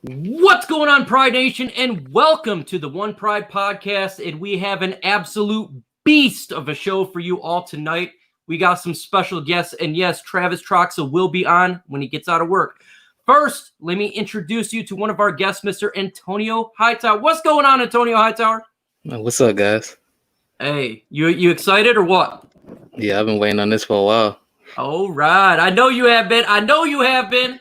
What's going on, Pride Nation, and welcome to the OnePride podcast. And we have an absolute beast of a show for you all tonight. We got some special guests, and yes, Travis Troxel will be on when he gets out of work. First, let me introduce you to one of our guests, Mr. Antonio Hightower. What's going on, Antonio Hightower? What's up, guys? Hey, you excited or what? Yeah, I've been waiting on this for a while. All right. I know you have been.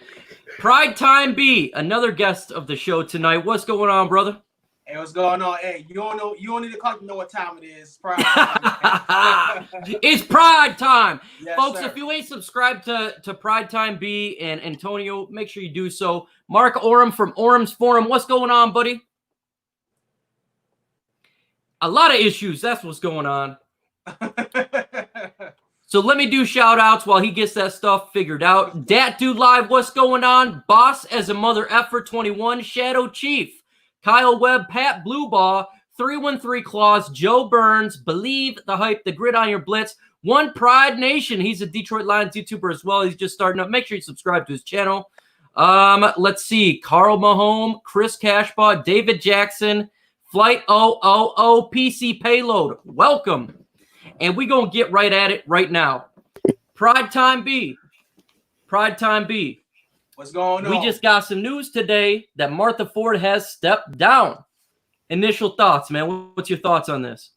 Pride Time B, another guest of the show tonight. What's going on, brother? Hey, what's going on? Hey, you don't need to call to know what time it is. It's Pride time. It's Pride time. Yes, folks, sir. if you ain't subscribed to Pride Time B and Antonio, make sure you do so. Mark Orem from Orem's Forum. What's going on, buddy? A lot of issues. That's what's going on. So let me do shout outs while he gets that stuff figured out. Dat Dude Live, what's going on? Boss as a Mother Effer 21, Shadow Chief, Kyle Webb, Pat Bluebaugh, 313 Claws, Joe Burns, Believe the Hype, The Grid on Your Blitz, OnePride Nation. He's a Detroit Lions YouTuber as well. He's just starting up. Make sure you subscribe to his channel. Let's see. Carl Mahome, Chris Cashbaugh, David Jackson, Flight 000, PC Payload. Welcome. And we're going to get right at it right now. Pride Time B. Pride Time B. What's going on? We just got some news today that Martha Ford has stepped down. Initial thoughts, man. What's your thoughts on this?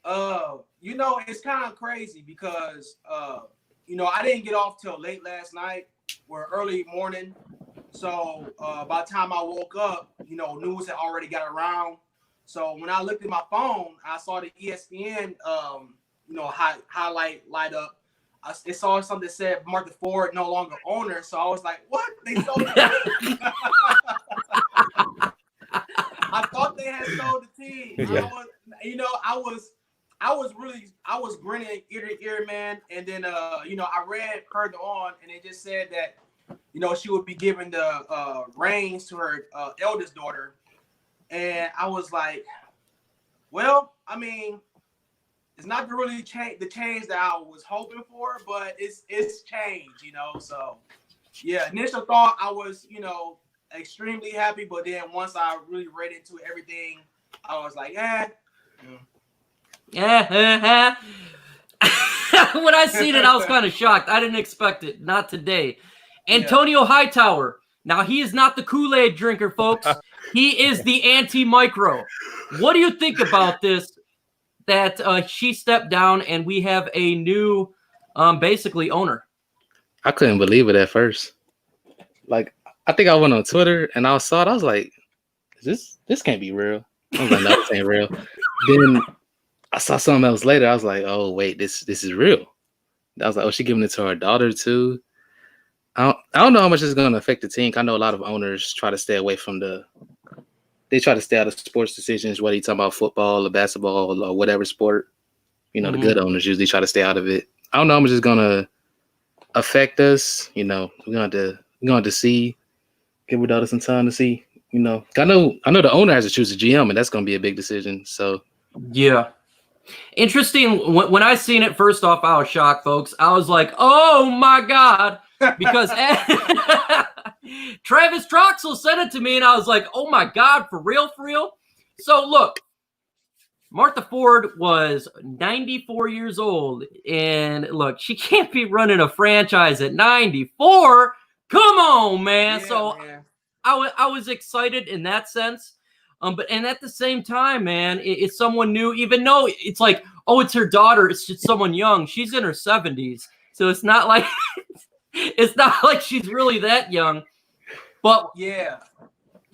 It's kind of crazy because, I didn't get off till late last night or early morning. So by the time I woke up, news had already got around. So when I looked at my phone, I saw the ESPN highlight light up. I saw something that said Martha Ford no longer owner. So I was like, what? They sold the team? I thought they had sold the team. Yeah. I was grinning ear to ear, man. And then, I read further on and it just said that, she would be giving the reins to her eldest daughter. And I was like, well, I mean, it's not really the change that I was hoping for, but it's change, So, yeah, initial thought I was, extremely happy, but then once I really read into everything, I was like, Yeah. When I seen it, I was kind of shocked. I didn't expect it. Not today. Antonio Hightower. Now, he is not the Kool-Aid drinker, folks. He is the anti-micro. What do you think about this? That she stepped down and we have a new, basically, owner. I couldn't believe it at first. Like, I think I went on Twitter and I saw it. I was like, this can't be real. I was like, no, this ain't real. Then I saw something else later. I was like, oh, wait, this is real. I was like, oh, she giving it to her daughter, too. I don't know how much it's going to affect the team. I know a lot of owners try to stay away from they try to stay out of sports decisions, whether you're talking about football or basketball or whatever sport. The good owners usually try to stay out of it. I don't know how much it's going to affect us. We're going to see, give our daughter some time to see, I know the owner has to choose a GM, and that's going to be a big decision. So, yeah. Interesting. When I seen it, first off, I was shocked, folks. I was like, oh, my God. Because Travis Troxel sent it to me, and I was like, oh, my God, for real? So, look, Martha Ford was 94 years old, and, look, she can't be running a franchise at 94. Come on, man. Yeah, so man. I was excited in that sense. But at the same time, man, it's someone new, even though it's like, oh, it's her daughter. It's just someone young. She's in her 70s. So it's not like she's really that young. But yeah,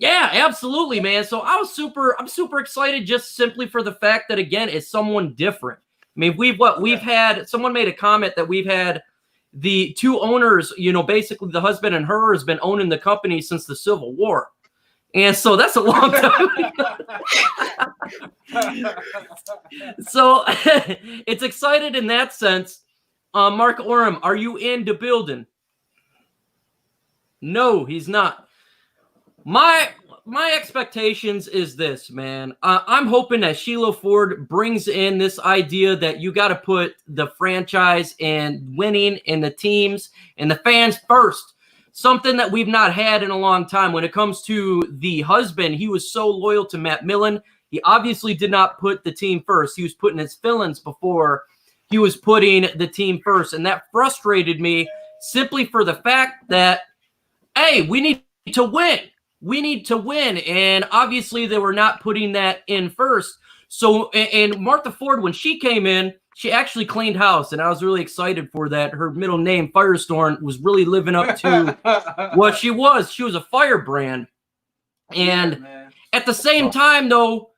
absolutely, man. So I'm super excited just simply for the fact that, again, it's someone different. I mean, we've had, someone made a comment that we've had the two owners, basically the husband and her has been owning the company since the Civil War. And so that's a long time. So it's excited in that sense. Mark Orem, are you in the building? No, he's not. My expectations is this, man. I'm hoping that Sheila Ford brings in this idea that you got to put the franchise and winning and the teams and the fans first. something that we've not had in a long time. When it comes to the husband, he was so loyal to Matt Millen. He obviously did not put the team first. He was putting his feelings before he was putting the team first. And that frustrated me simply for the fact that, hey, we need to win. We need to win. And obviously they were not putting that in first. So, and Martha Ford, when she came in, she actually cleaned house, and I was really excited for that. Her middle name, Firestorm, was really living up to what she was. She was a firebrand. And at the same time, though,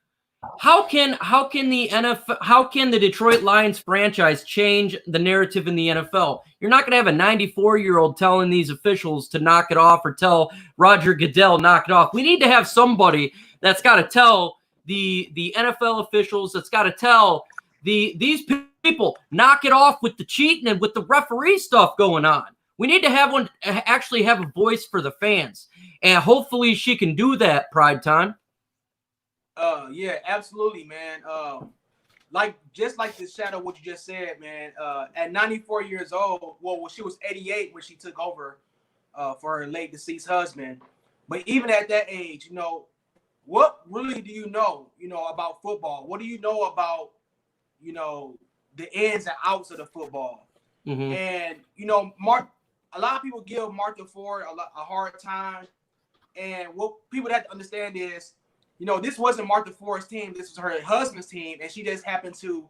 how can the NFL, how can the Detroit Lions franchise change the narrative in the NFL? You're not going to have a 94-year-old telling these officials to knock it off, or tell Roger Goodell knock it off. We need to have somebody that's got to tell the NFL officials, that's got to tell these people, knock it off with the cheating and with the referee stuff going on. We need to have one, actually have a voice for the fans, and hopefully she can do that. Pride time. Yeah, absolutely, man. Just like the shadow, what you just said, man. At 94 years old, well, she was 88 when she took over for her late deceased husband. But even at that age, what really do you know about football? What do you know about, the ins and outs of the football? Mm-hmm. And, a lot of people give Martha Ford a hard time. And what people have to understand is, this wasn't Martha Ford's team. This was her husband's team. And she just happened to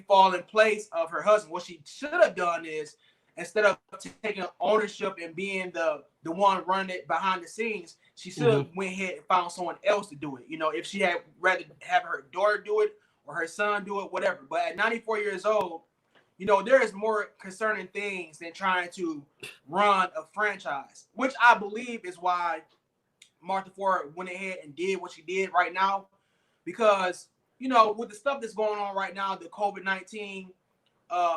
fall in place of her husband. What she should have done is, instead of taking ownership and being the one running it behind the scenes, she should have went ahead and found someone else to do it. If she had rather have her daughter do it or her son do it, whatever. But at 94 years old, there is more concerning things than trying to run a franchise, which I believe is why Martha Ford went ahead and did what she did right now. Because, with the stuff that's going on right now, the COVID-19,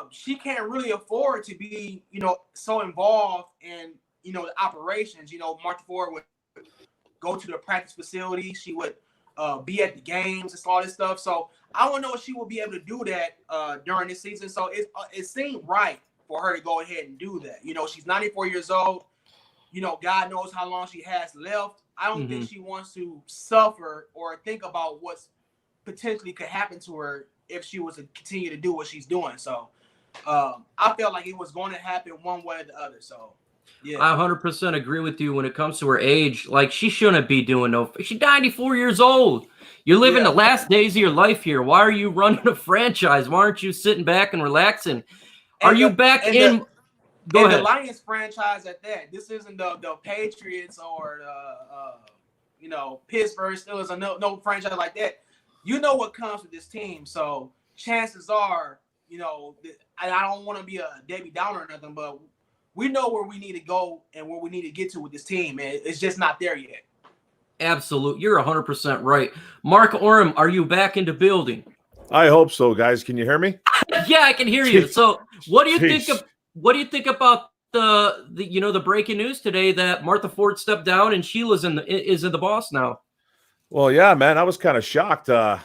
she can't really afford to be, so involved in, the operations. Martha Ford would go to the practice facility. She would be at the games and all this stuff. So I don't know if she will be able to do that during this season. So it seemed right for her to go ahead and do that. She's 94 years old. God knows how long she has left. I don't think she wants to suffer or think about what's potentially could happen to her if she was to continue to do what she's doing. So I felt like it was going to happen one way or the other. So yeah, I 100% agree with you when it comes to her age. Like, she shouldn't be doing she's 94 years old. You're living the last days of your life here. Why are you running a franchise? Why aren't you sitting back and relaxing? Are you back in? Go ahead. The Lions franchise at that. This isn't the Patriots or the Pittsburgh Steelers or no franchise like that. You know what comes with this team. So chances are, I don't want to be a Debbie Downer or nothing, but we know where we need to go and where we need to get to with this team, and it's just not there yet. Absolutely. You're 100% right. Mark Orem, are you back into building? I hope so, guys. Can you hear me? Yeah, I can hear you. So what do you think about the breaking news today that Martha Ford stepped down and Sheila's is the boss now? Well, yeah, man, I was kind of shocked. I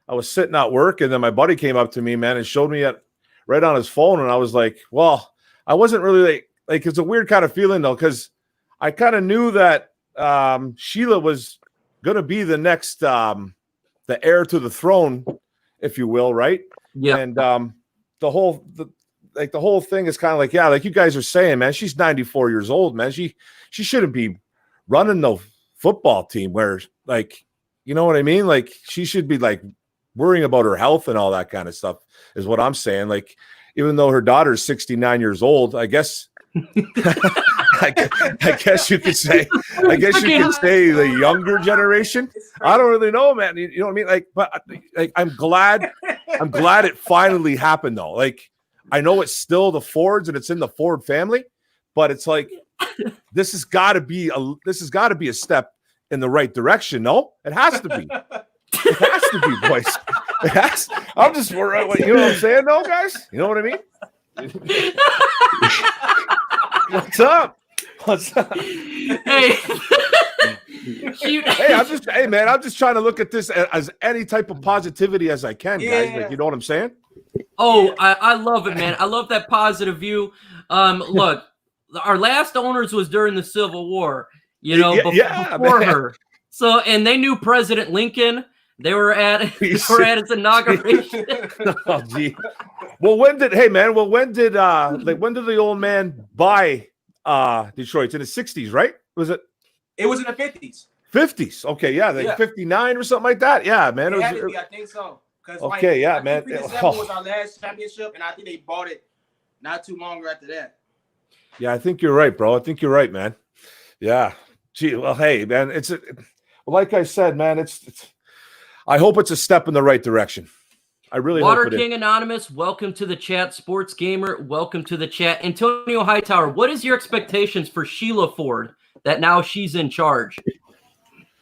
was sitting at work, and then my buddy came up to me, man, and showed me right on his phone, and I was like, well, I wasn't really like it's a weird kind of feeling though, because I kind of knew that Sheila was going to be the next the heir to the throne, if you will, right? Yeah. And the whole thing is kind of like, yeah, like you guys are saying, man, she's 94 years old, man. She shouldn't be running the football team where, like, you know what I mean? Like, she should be like worrying about her health and all that kind of stuff is what I'm saying. Like, even though her daughter's 69 years old, I guess I guess you could say the younger generation. I don't really know, man. You know what I mean? Like, but like, I'm glad it finally happened though. Like, I know it's still the Fords and it's in the Ford family, but it's like this has got to be a step in the right direction. No, it has to be. It has to be, boys. It has. I'm just, you know what I'm saying, though, guys. You know what I mean? What's up? Hey. I'm just trying to look at this as any type of positivity as I can, guys. Like, you know what I'm saying? Oh, I love it, man. I love that positive view. Look, our last owners was during the Civil War, you know, Yeah, before man. her. So, and they knew President Lincoln. They were at his inauguration. Oh, gee. Well, when did when did the old man buy Detroit? It's in the 60s, right? Was it? It was in the 50s. 50s. Okay, yeah, like 59 or something like that. Yeah, man. It had to be, I think so. Okay, yeah, man. 57 was our last championship, and I think they bought it not too long after that. Yeah, I think you're right, bro. I think you're right, man. Yeah. Gee, well, hey, man, like I said, man, it's I hope it's a step in the right direction. I really Water hope it King is. Anonymous, welcome to the chat. Sports Gamer, welcome to the chat. Antonio Hightower, what is your expectations for Sheila Ford that now she's in charge?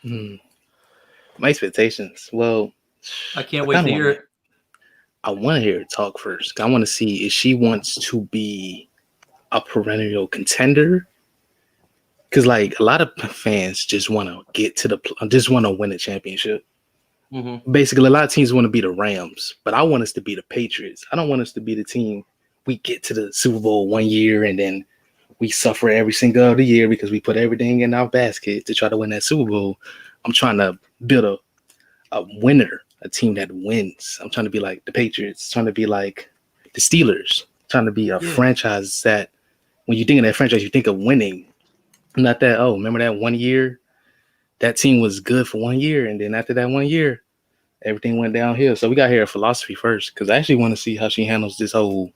My expectations. Well, I can't wait to hear it. I want to hear her talk first. I want to see if she wants to be a perennial contender. Because like a lot of fans just want to win a championship. Mm-hmm. Basically, a lot of teams want to be the Rams, but I want us to be the Patriots. I don't want us to be the team we get to the Super Bowl one year and then we suffer every single other year because we put everything in our basket to try to win that Super Bowl. I'm trying to build a winner, a team that wins. I'm trying to be like the Patriots, trying to be like the Steelers, trying to be a franchise that when you think of that franchise, you think of winning. Not that, remember that 1 year? That team was good for 1 year, and then after that 1 year, everything went downhill. So we got to hear her philosophy first, because I actually want to see how she handles this whole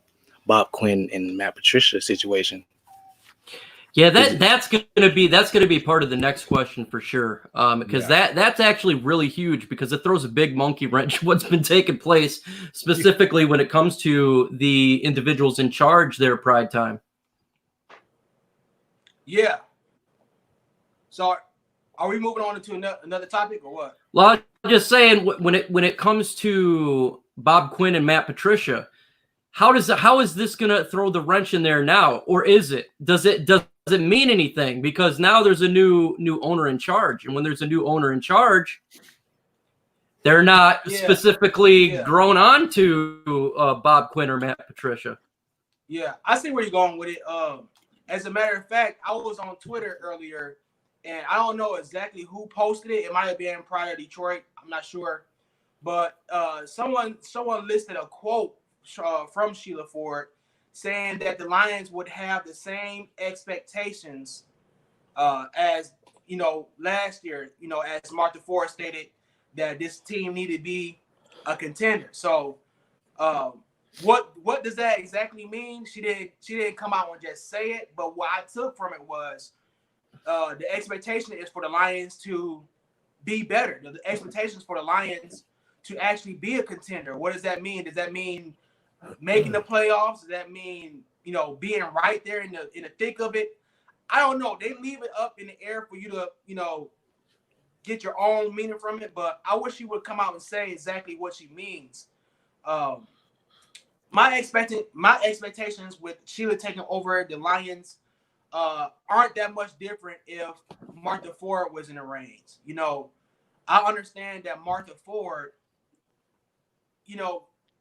Bob Quinn and Matt Patricia situation. Yeah, that's gonna be part of the next question for sure. Because that's actually really huge because it throws a big monkey wrench what's been taking place specifically when it comes to the individuals in charge there at Pride Time. Yeah. So are we moving on to another topic or what? Well, I'm just saying when it comes to Bob Quinn and Matt Patricia, how is this gonna throw the wrench in there now, or is it? Does it mean anything? Because now there's a new owner in charge, and when there's a new owner in charge, they're not specifically grown on to Bob Quinn or Matt Patricia. Yeah, I see where you're going with it. As a matter of fact, I was on Twitter earlier, and I don't know exactly who posted it. It might have been Pride Detroit. I'm not sure, but someone listed a quote from Sheila Ford saying that the Lions would have the same expectations as last year. As Martha Ford stated that this team needed to be a contender. So, what does that exactly mean? She didn't come out and just say it, but what I took from it was the expectation is for the Lions to be better. The expectations for the Lions to actually be a contender. What does that mean? Does that mean making the playoffs? Does that mean being right there in the thick of it? I don't know. They leave it up in the air for you to get your own meaning from it. But I wish she would come out and say exactly what she means. My expectations with Sheila taking over the Lions aren't that much different if Martha Ford was in the reins. I understand that Martha Ford,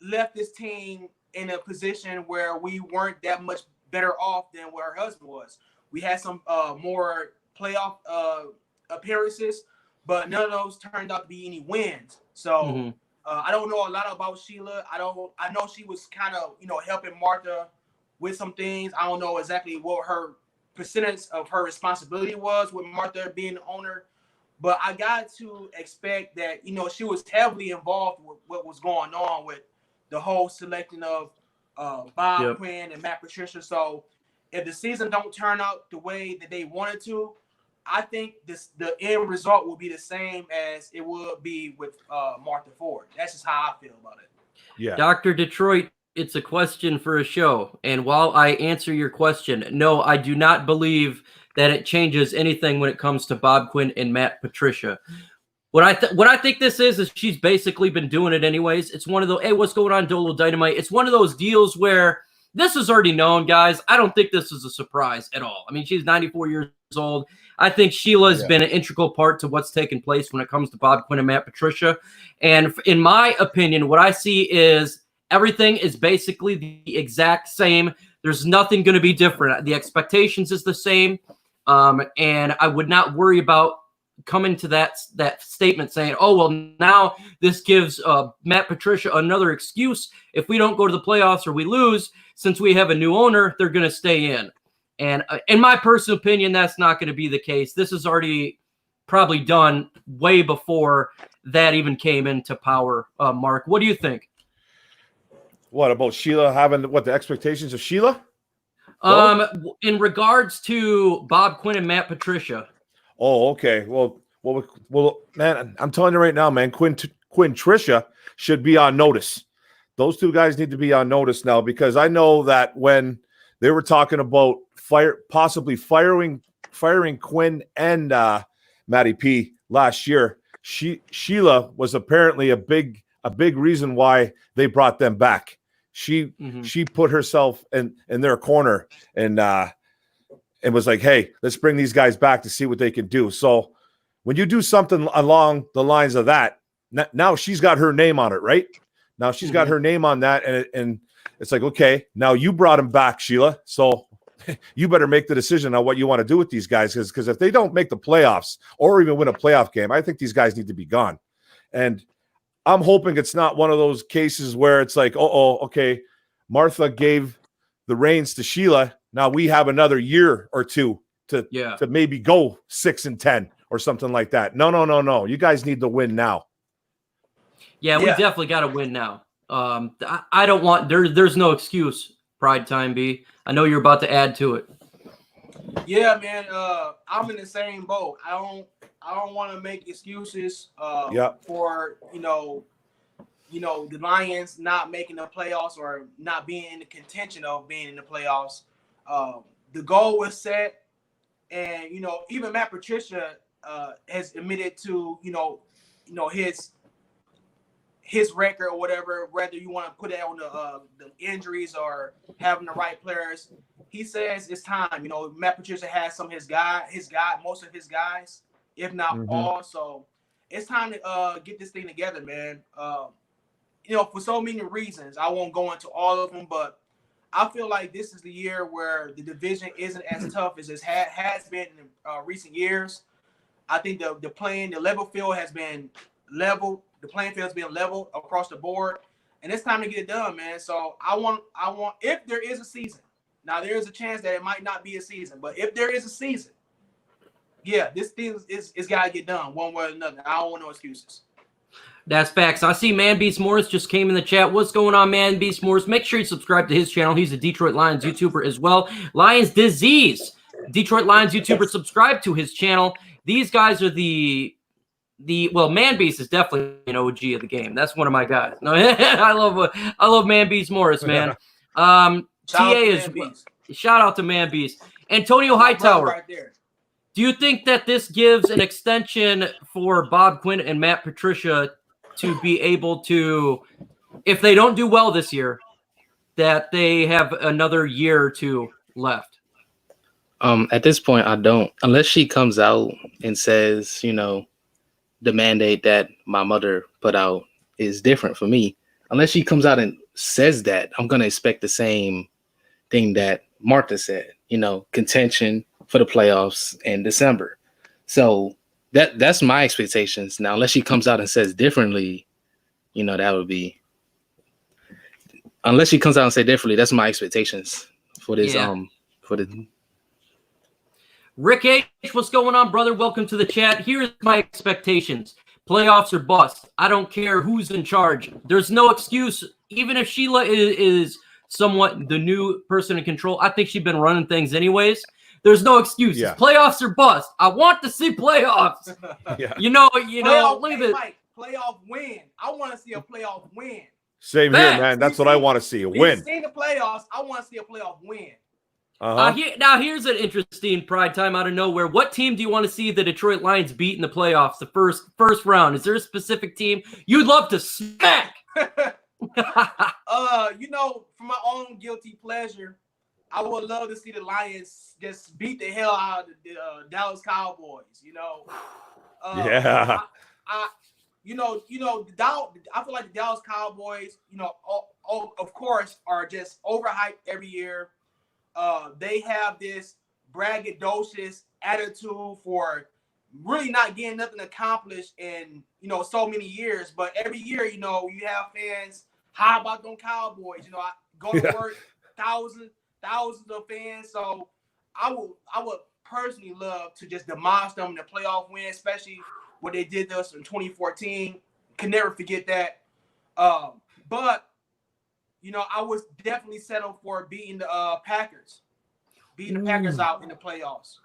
left this team in a position where we weren't that much better off than where her husband was. We had some more playoff appearances, but none of those turned out to be any wins. So I don't know a lot about Sheila. I know she was kind of helping Martha with some things. I don't know exactly what her percentage of her responsibility was with Martha being the owner, but I got to expect that she was heavily involved with what was going on with the whole selection of Bob Quinn and Matt Patricia. So if the season don't turn out the way that they wanted to, I think the end result will be the same as it would be with Martha Ford. That's just how I feel about it. Yeah. Dr. Detroit, it's a question for a show. And while I answer your question, no, I do not believe that it changes anything when it comes to Bob Quinn and Matt Patricia. What I think this is she's basically been doing it anyways. It's one of those, hey, what's going on, Dolo Dynamite? It's one of those deals where this is already known, guys. I don't think this is a surprise at all. I mean, she's 94 years old. I think Sheila's been an integral part to what's taken place when it comes to Bob Quinn and Matt Patricia. And in my opinion, what I see is everything is basically the exact same There's nothing going to be different. The expectations is the same. And I would not worry about coming to that statement saying, oh, well, now this gives Matt Patricia another excuse. If we don't go to the playoffs or we lose, since we have a new owner, they're going to stay in. And in my personal opinion, that's not going to be the case. This is already probably done way before that even came into power. Mark, what do you think? What about Sheila having the expectations of Sheila? In regards to Bob Quinn and Matt Patricia. Oh, okay. Well, man, I'm telling you right now, man, Quinn Tricia should be on notice. Those two guys need to be on notice now, because I know that when they were talking about possibly firing Quinn and Matty P last year, Sheila was apparently a big reason why they brought them back. She put herself in their corner and was like, hey, let's bring these guys back to see what they can do. So when you do something along the lines of that, now she's got her name on it, right? Now she's got her name on that, and it's like, okay, now you brought him back, Sheila. So you better make the decision on what you want to do with these guys, because if they don't make the playoffs or even win a playoff game, I think these guys need to be gone. And I'm hoping it's not one of those cases where it's like, okay, Martha gave the reins to Sheila. Now we have another year or two to maybe go 6-10 or something like that. No. You guys need to win now. Yeah, we definitely got to win now. I don't want there's no excuse. Pride time, B. I know you're about to add to it. Yeah, man. I'm in the same boat. I don't want to make excuses for the Lions not making the playoffs or not being in the contention of being in the playoffs. The goal was set, and even Matt Patricia has admitted to his record or whatever, whether you want to put it on the injuries or having the right players. He says it's time. Matt Patricia has some of most of his guys, if not all. So it's time to get this thing together, man. For so many reasons. I won't go into all of them, but I feel like this is the year where the division isn't as tough as it has been in recent years. I think the level field has been leveled. The playing field has been leveled across the board, and it's time to get it done, man. So I want if there is a season. Now there is a chance that it might not be a season, but if there is a season, this thing is got to get done one way or another. I don't want no excuses. That's facts. I see Man Beast Morris just came in the chat. What's going on, Man Beast Morris? Make sure you subscribe to his channel. He's a Detroit Lions YouTuber as well. Lions Disease, Detroit Lions YouTuber. Subscribe to his channel. These guys are Man Beast is definitely an OG of the game. That's one of my guys. No, I love Man Beast Morris, man. Shout out to Man Beast. Antonio Hightower. Right there. Do you think that this gives an extension for Bob Quinn and Matt Patricia to be able to, if they don't do well this year, that they have another year or two left? At this point, I don't. Unless she comes out and says, the mandate that my mother put out is different for me. Unless she comes out and says that, I'm going to expect the same thing that Martha said, contention for the playoffs in December. So that's my expectations. Now, unless she comes out and says differently, that would be, unless she comes out and say differently, that's my expectations for this, for the. Rick H, what's going on, brother? Welcome to the chat. Here's my expectations. Playoffs or bust. I don't care who's in charge. There's no excuse. Even if Sheila is somewhat the new person in control, I think she's been running things anyways. There's no excuses. Yeah. Playoffs or bust. I want to see playoffs. Look at this. Playoff win. I want to see a playoff win. Same here, man. That's what I want to see, a win. See the playoffs. I want to see a playoff win. Now here's an interesting Pride time out of nowhere. What team do you want to see the Detroit Lions beat in the playoffs, the first round? Is there a specific team you'd love to smack? For my own guilty pleasure, I would love to see the Lions just beat the hell out of the Dallas Cowboys. I feel like the Dallas Cowboys, of course, are just overhyped every year. they have this braggadocious attitude for really not getting nothing accomplished in, so many years. But every year, you have fans. How about them Cowboys? I go to work, thousands of fans. So I would personally love to just demolish them in the playoff win, especially what they did to us in 2014. Can never forget that. But I was definitely settled for beating the Packers. Beating the Packers out in the playoffs.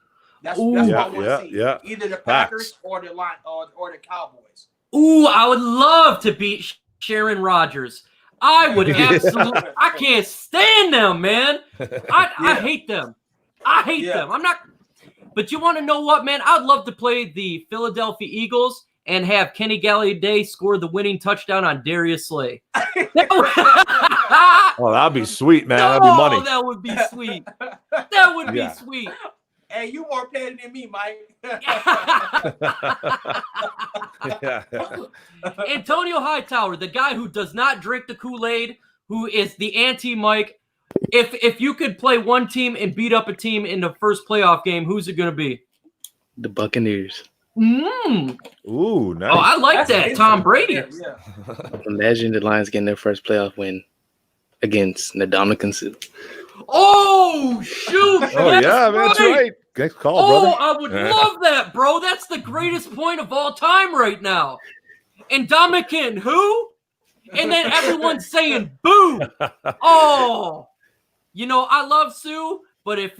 That's what I want to see. Yeah. Either the Packers or the or the Cowboys. Ooh, I would love to beat Sharon Rodgers. I would absolutely. I can't stand them, man. I hate them. I hate them. I'm not. But you want to know what, man? I'd love to play the Philadelphia Eagles and have Kenny Galladay score the winning touchdown on Darius Slay. Oh, that'd be sweet, man. That'd be money. Oh, that would be sweet. That would be sweet. Hey, you more petty than me, Mike. Antonio Hightower, the guy who does not drink the Kool-Aid, who is the anti-Mike. If you could play one team and beat up a team in the first playoff game, who's it going to be? The Buccaneers. Ooh, nice. Oh, I like that. Tom Brady. Yeah. Imagine the Lions getting their first playoff win against Ndamukong Suh. Oh, shoot. That's right. Good call, brother. I would love that, bro. That's the greatest point of all time right now. And Ndamukong, who? And then everyone's saying boo. Oh, I love Sue, but if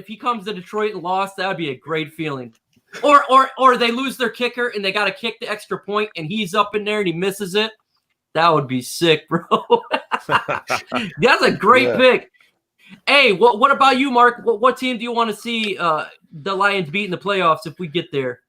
he comes to Detroit and lost, that would be a great feeling. Or they lose their kicker and they got to kick the extra point and he's up in there and he misses it. That would be sick, bro. That's a great pick. Hey, what about you, Mark? What team do you want to see the Lions beat in the playoffs if we get there?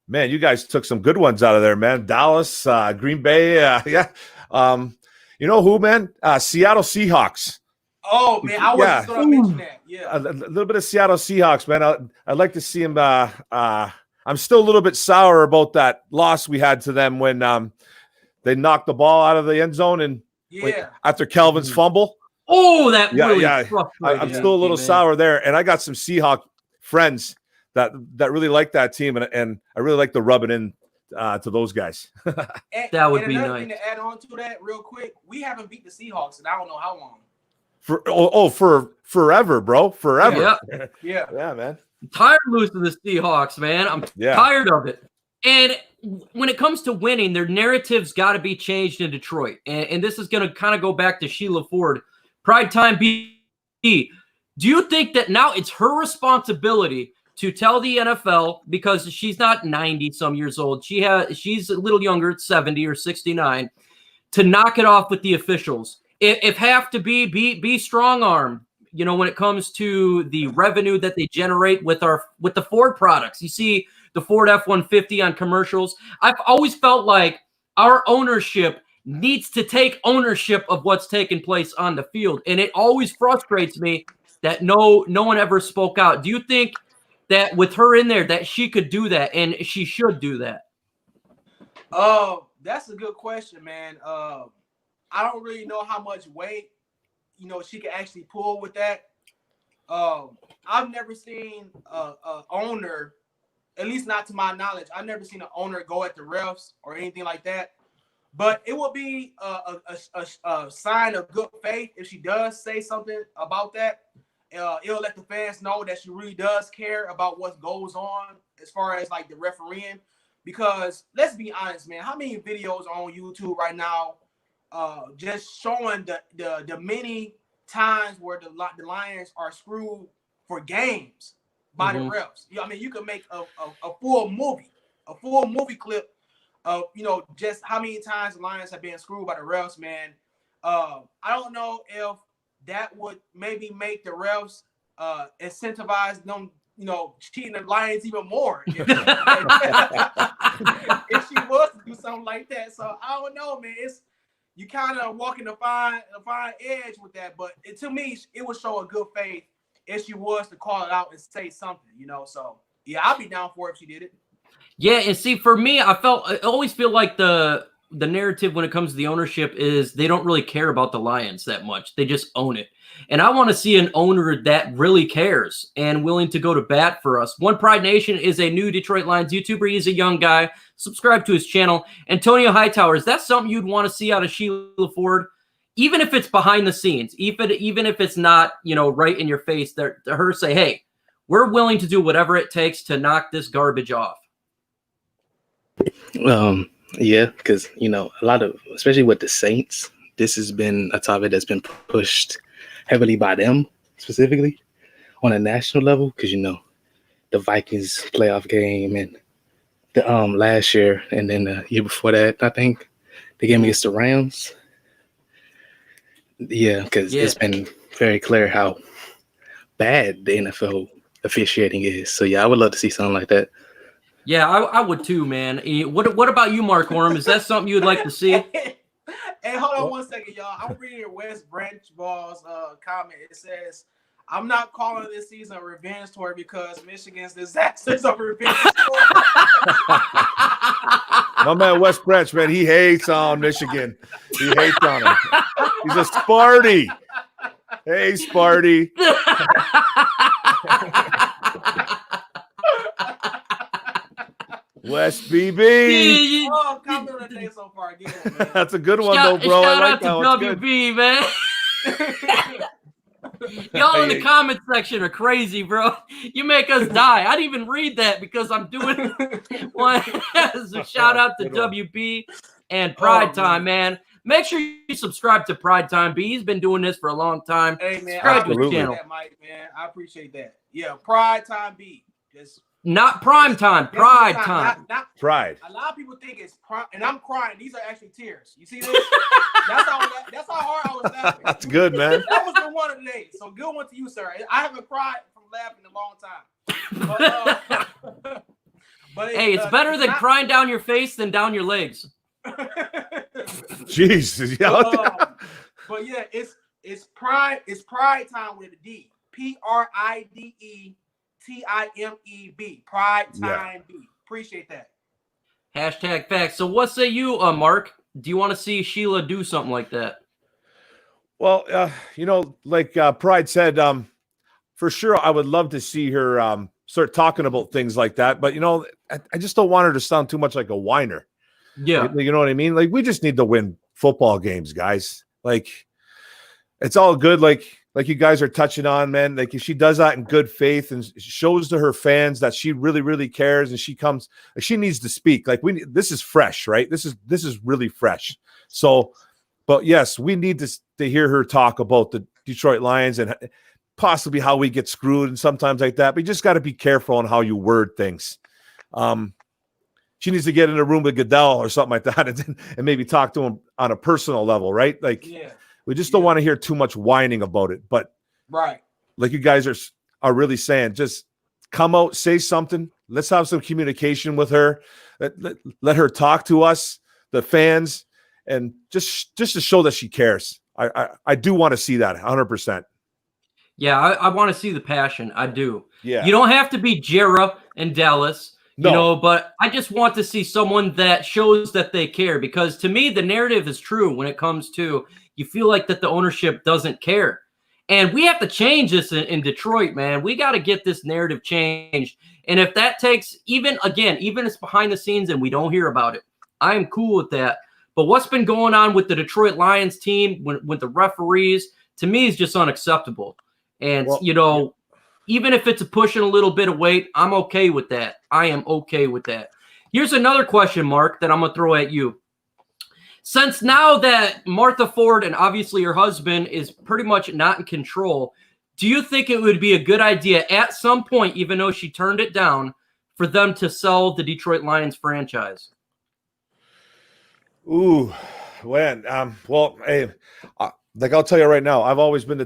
Man, you guys took some good ones out of there, man. Dallas, Green Bay, you know who, man? Seattle Seahawks. Oh, man, I was going to mention that. Yeah, a little bit of Seattle Seahawks, man. I'd like to see him. I'm still a little bit sour about that loss we had to them when they knocked the ball out of the end zone and after Calvin's fumble. Oh, that really I'm still a little sour there, and I got some Seahawk friends that really like that team, and I really like to rub it in to those guys. That would be nice. Another thing to add on to that real quick, we haven't beat the Seahawks in I don't know how long. For forever, bro. Forever. Yeah, man. I'm tired of losing to the Seahawks, man. I'm tired of it. And when it comes to winning, their narrative's got to be changed in Detroit. And this is going to kind of go back to Sheila Ford. Pride Time B. Do you think that now it's her responsibility to tell the NFL, because she's not 90 some years old, she's a little younger, 70 or 69, to knock it off with the officials? If have to be strong arm, when it comes to the revenue that they generate with the Ford products. You see the Ford F-150 on commercials. I've always felt like our ownership needs to take ownership of what's taking place on the field. And it always frustrates me that no one ever spoke out. Do you think that with her in there that she could do that and she should do that? That's a good question, man. I don't really know how much weight, she can actually pull with that. I've never seen a owner, at least not to my knowledge, I've never seen an owner go at the refs or anything like that. But it will be a sign of good faith if she does say something about that. It'll let the fans know that she really does care about what goes on as far as like the refereeing. Because let's be honest, man, how many videos are on YouTube right now just showing the many times where the Lions are screwed for games by the refs? You can make a full movie clip of just how many times the Lions have been screwed by the refs, man. I don't know if that would maybe make the refs incentivize them, cheating the Lions even more if she was to do something like that. So I don't know, man. You kind of walking a fine edge with that, but to me, it would show a good faith if she was to call it out and say something, So yeah, I'd be down for it if she did it. Yeah, and see, for me, I always feel like the the narrative when it comes to the ownership is they don't really care about the Lions that much. They just own it. And I want to see an owner that really cares and willing to go to bat for us. OnePride Nation is a new Detroit Lions YouTuber. He's a young guy. Subscribe to his channel. Antonio Hightower, is that something you'd want to see out of Sheila Ford? Even if it's behind the scenes, even if it's not, right in your face, to her say, hey, we're willing to do whatever it takes to knock this garbage off. Yeah, because a lot of, especially with the Saints, this has been a topic that's been pushed heavily by them specifically on a national level. Because the Vikings playoff game and the last year and then the year before that, I think the game against the Rams. Yeah, because it's been very clear how bad the NFL officiating is. So yeah, I would love to see something like that. Yeah, I would too, man. What about you, Mark Orm? Is that something you would like to see? Hey, hold on 1 second, y'all. I'm reading West Branch Ball's comment. It says, I'm not calling this season a revenge tour because Michigan's disasters are revenge tour. My man West Branch, man, he hates on Michigan. He hates on him. He's a Sparty. Hey, Sparty. West BB. Oh, comment of the day so far. Get it, man. That's a good one, though, bro. Shout I like out to that one. WB, man. Y'all in the comment section are crazy, bro. You make us die. I didn't even read that because I'm doing one. So shout out to WB and Pride Time, man. Make sure you subscribe to Pride Time B. He's been doing this for a long time. Hey, man, subscribe to his channel. that, Mike, man. I appreciate that. Yeah, Pride Time B. Not prime time, Pride Time. Not Pride. A lot of people think it's pride, and I'm crying. These are actually tears. You see this? That's how hard I was laughing. That's good, man. That was the one today. So good one to you, sir. I haven't cried from laughing in a long time. But hey, it's better than crying down your face than down your legs. Jesus. But yeah, it's pride. It's Pride Time with a D. PRIDETIMEB. Pride Time B. Appreciate that. Hashtag facts. So what say you, Mark? Do you want to see Sheila do something like that? Well, like Pride said, for sure, I would love to see her start talking about things like that. But, I just don't want her to sound too much like a whiner. Yeah. You know what I mean? Like, we just need to win football games, guys. Like, it's all good. Like you guys are touching on, man. Like, if she does that in good faith and shows to her fans that she really, really cares, and she needs to speak. Like, this is fresh, right? This is really fresh. So, but yes, we need to hear her talk about the Detroit Lions and possibly how we get screwed and sometimes like that. But you just got to be careful on how you word things. She needs to get in a room with Goodell or something like that and maybe talk to him on a personal level, right? Like, we just don't want to hear too much whining about it. But right, like you guys are really saying, just come out, say something. Let's have some communication with her. Let her talk to us, the fans, and just to show that she cares. I do want to see that 100%. Yeah, I want to see the passion. I do. Yeah. You don't have to be Jera and Dallas. No. But I just want to see someone that shows that they care, because to me, the narrative is true when it comes to you feel like that the ownership doesn't care. And we have to change this in Detroit, man. We got to get this narrative changed. And if that takes even it's behind the scenes and we don't hear about it, I am cool with that. But what's been going on with the Detroit Lions team with the referees, to me, is just unacceptable. And, even if it's pushing a little bit of weight, I'm okay with that. I am okay with that. Here's another question, Mark, that I'm going to throw at you. Since now that Martha Ford and obviously her husband is pretty much not in control, do you think it would be a good idea at some point, even though she turned it down, for them to sell the Detroit Lions franchise? Ooh, when? Hey, like I'll tell you right now, I've always been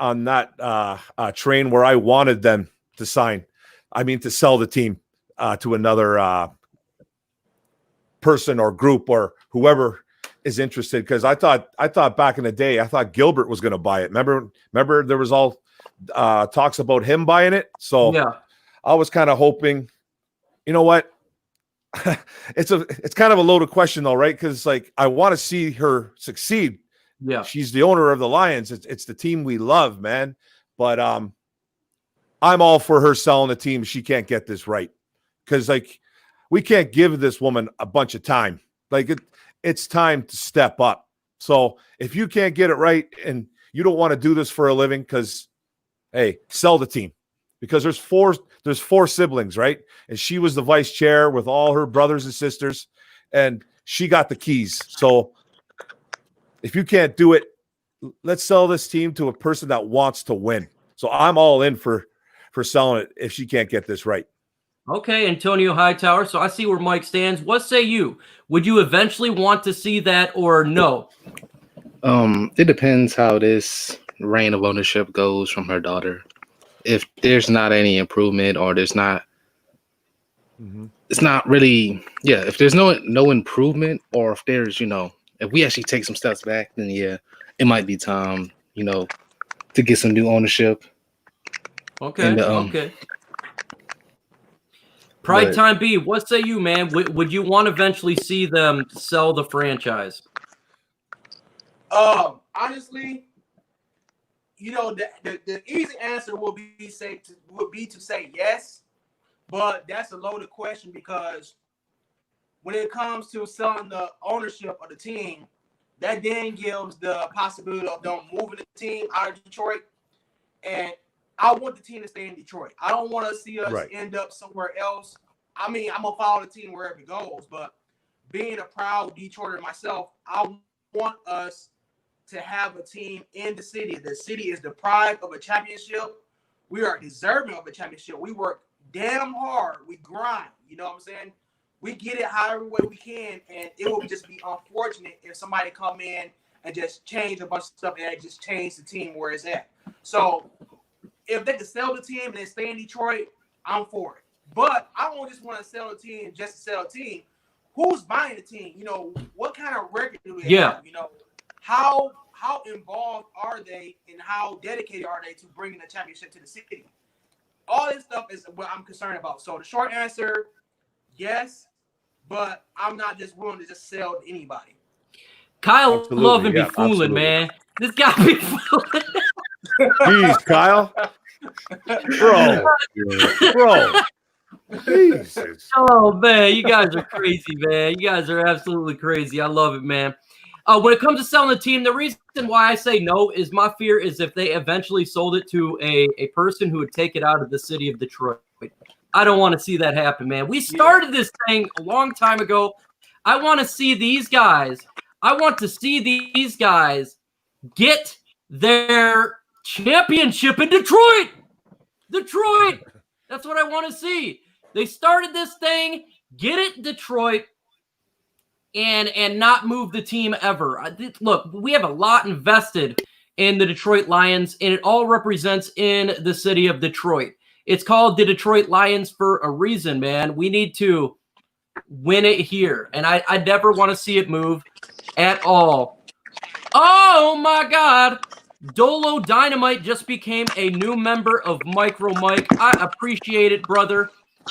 on that train where I wanted them to to sell the team to another person or group or whoever is interested. Because I thought back in the day, I thought Gilbert was going to buy it. Remember there was all talks about him buying it. So yeah. I was kind of hoping, you know what? it's kind of a loaded question though, right? Because like I want to see her succeed. Yeah. She's the owner of the Lions. It's the team we love, man. But I'm all for her selling the team. She can't get this right. Because like we can't give this woman a bunch of time. Like it's time to step up. So if you can't get it right and you don't want to do this for a living, because hey, sell the team. Because there's four siblings, right? And she was the vice chair with all her brothers and sisters, and she got the keys. So if you can't do it, let's sell this team to a person that wants to win. So I'm all in for selling it if she can't get this right. Okay, Antonio Hightower. So I see where Mike stands. What say you? Would you eventually want to see that or no? It depends how this reign of ownership goes from her daughter. If there's not any improvement or there's not, it's not really, if there's no improvement, or if there's, if we actually take some steps back, then it might be time, to get some new ownership. Okay, And, okay. Pride Time B, what say you, man? Would you want to eventually see them sell the franchise? Honestly, the easy answer would be to say yes, but that's a loaded question because when it comes to selling the ownership of the team, that then gives the possibility of them moving the team out of Detroit. And I want the team to stay in Detroit. I don't want to see us end up somewhere else. I mean, I'm going to follow the team wherever it goes, but being a proud Detroiter myself, I want us to have a team in the city. The city is deprived of a championship. We are deserving of a championship. We work damn hard. We grind. You know what I'm saying? We get it however way we can, and it would just be unfortunate if somebody come in and just change a bunch of stuff and just change the team where it's at. So if they can sell the team and then stay in Detroit, I'm for it. But I don't just want to sell a team just to sell a team. Who's buying the team? What kind of record do they have? How involved are they and how dedicated are they to bringing the championship to the city? All this stuff is what I'm concerned about. So the short answer, yes, but I'm not just willing to just sell to anybody. Kyle Absolutely, love and be fooling, absolutely. man. This guy be fooling. Jeez, Kyle. Bro. Jesus. Oh, man, you guys are crazy, man. You guys are absolutely crazy. I love it, man. When it comes to selling the team, the reason why I say no is my fear is if they eventually sold it to a person who would take it out of the city of Detroit. I don't want to see that happen, man. We started this thing a long time ago. I want to see these guys. I want to see these guys get their championship in Detroit. Detroit. That's what I want to see. They started this thing, get it in Detroit, and not move the team ever. Look, we have a lot invested in the Detroit Lions, and it all represents in the city of Detroit. It's called the Detroit Lions for a reason, man. We need to win it here, and I never want to see it move at all. Oh, my God. Dolo Dynamite just became a new member of MicroMike. I appreciate it, brother.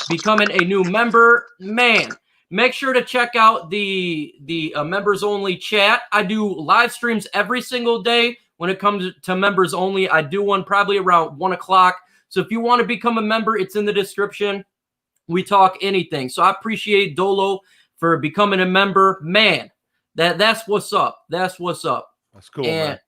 Becoming a new member. Man, make sure to check out the members only chat. I do live streams every single day when it comes to members only. I do one probably around 1 o'clock. So if you want to become a member, it's in the description. We talk anything. So I appreciate Dolo for becoming a member. Man, that's what's up. That's what's up. That's cool, man.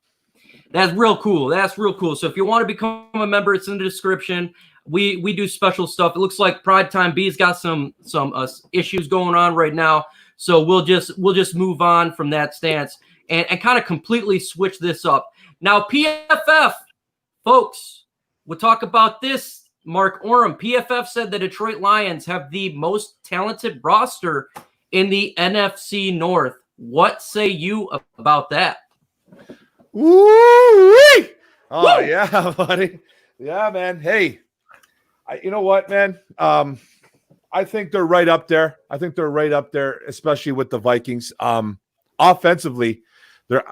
That's real cool. That's real cool. So if you want to become a member, it's in the description. We do special stuff. It looks like Pride Time B's got some issues going on right now. So we'll just move on from that stance and kind of completely switch this up. Now, PFF, folks, we'll talk about this. Mark Oram, PFF said the Detroit Lions have the most talented roster in the NFC North. What say you about that? Woo-wee! Oh, yeah, buddy. Yeah, man. Hey, you know what, man? I think they're right up there. Especially with the Vikings. Offensively,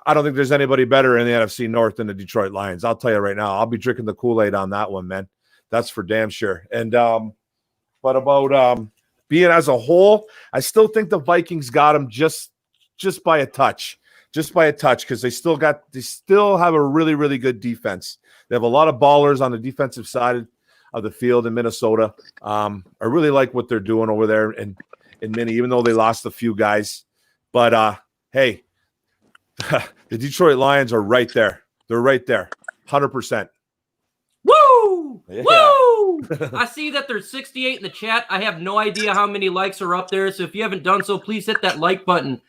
I don't think there's anybody better in the NFC North than the Detroit Lions. I'll tell you right now. I'll be drinking the Kool-Aid on that one, man. That's for damn sure. And but about being as a whole, I still think the Vikings got them just by a touch. Just by a touch, because they still have a really, really good defense. They have a lot of ballers on the defensive side of the field in Minnesota. I really like what they're doing over there in Minnie, even though they lost a few guys. But hey, the Detroit Lions are right there. They're right there, 100%. Woo! Yeah. Woo! I see that there's 68 in the chat. I have no idea how many likes are up there. So if you haven't done so, please hit that like button.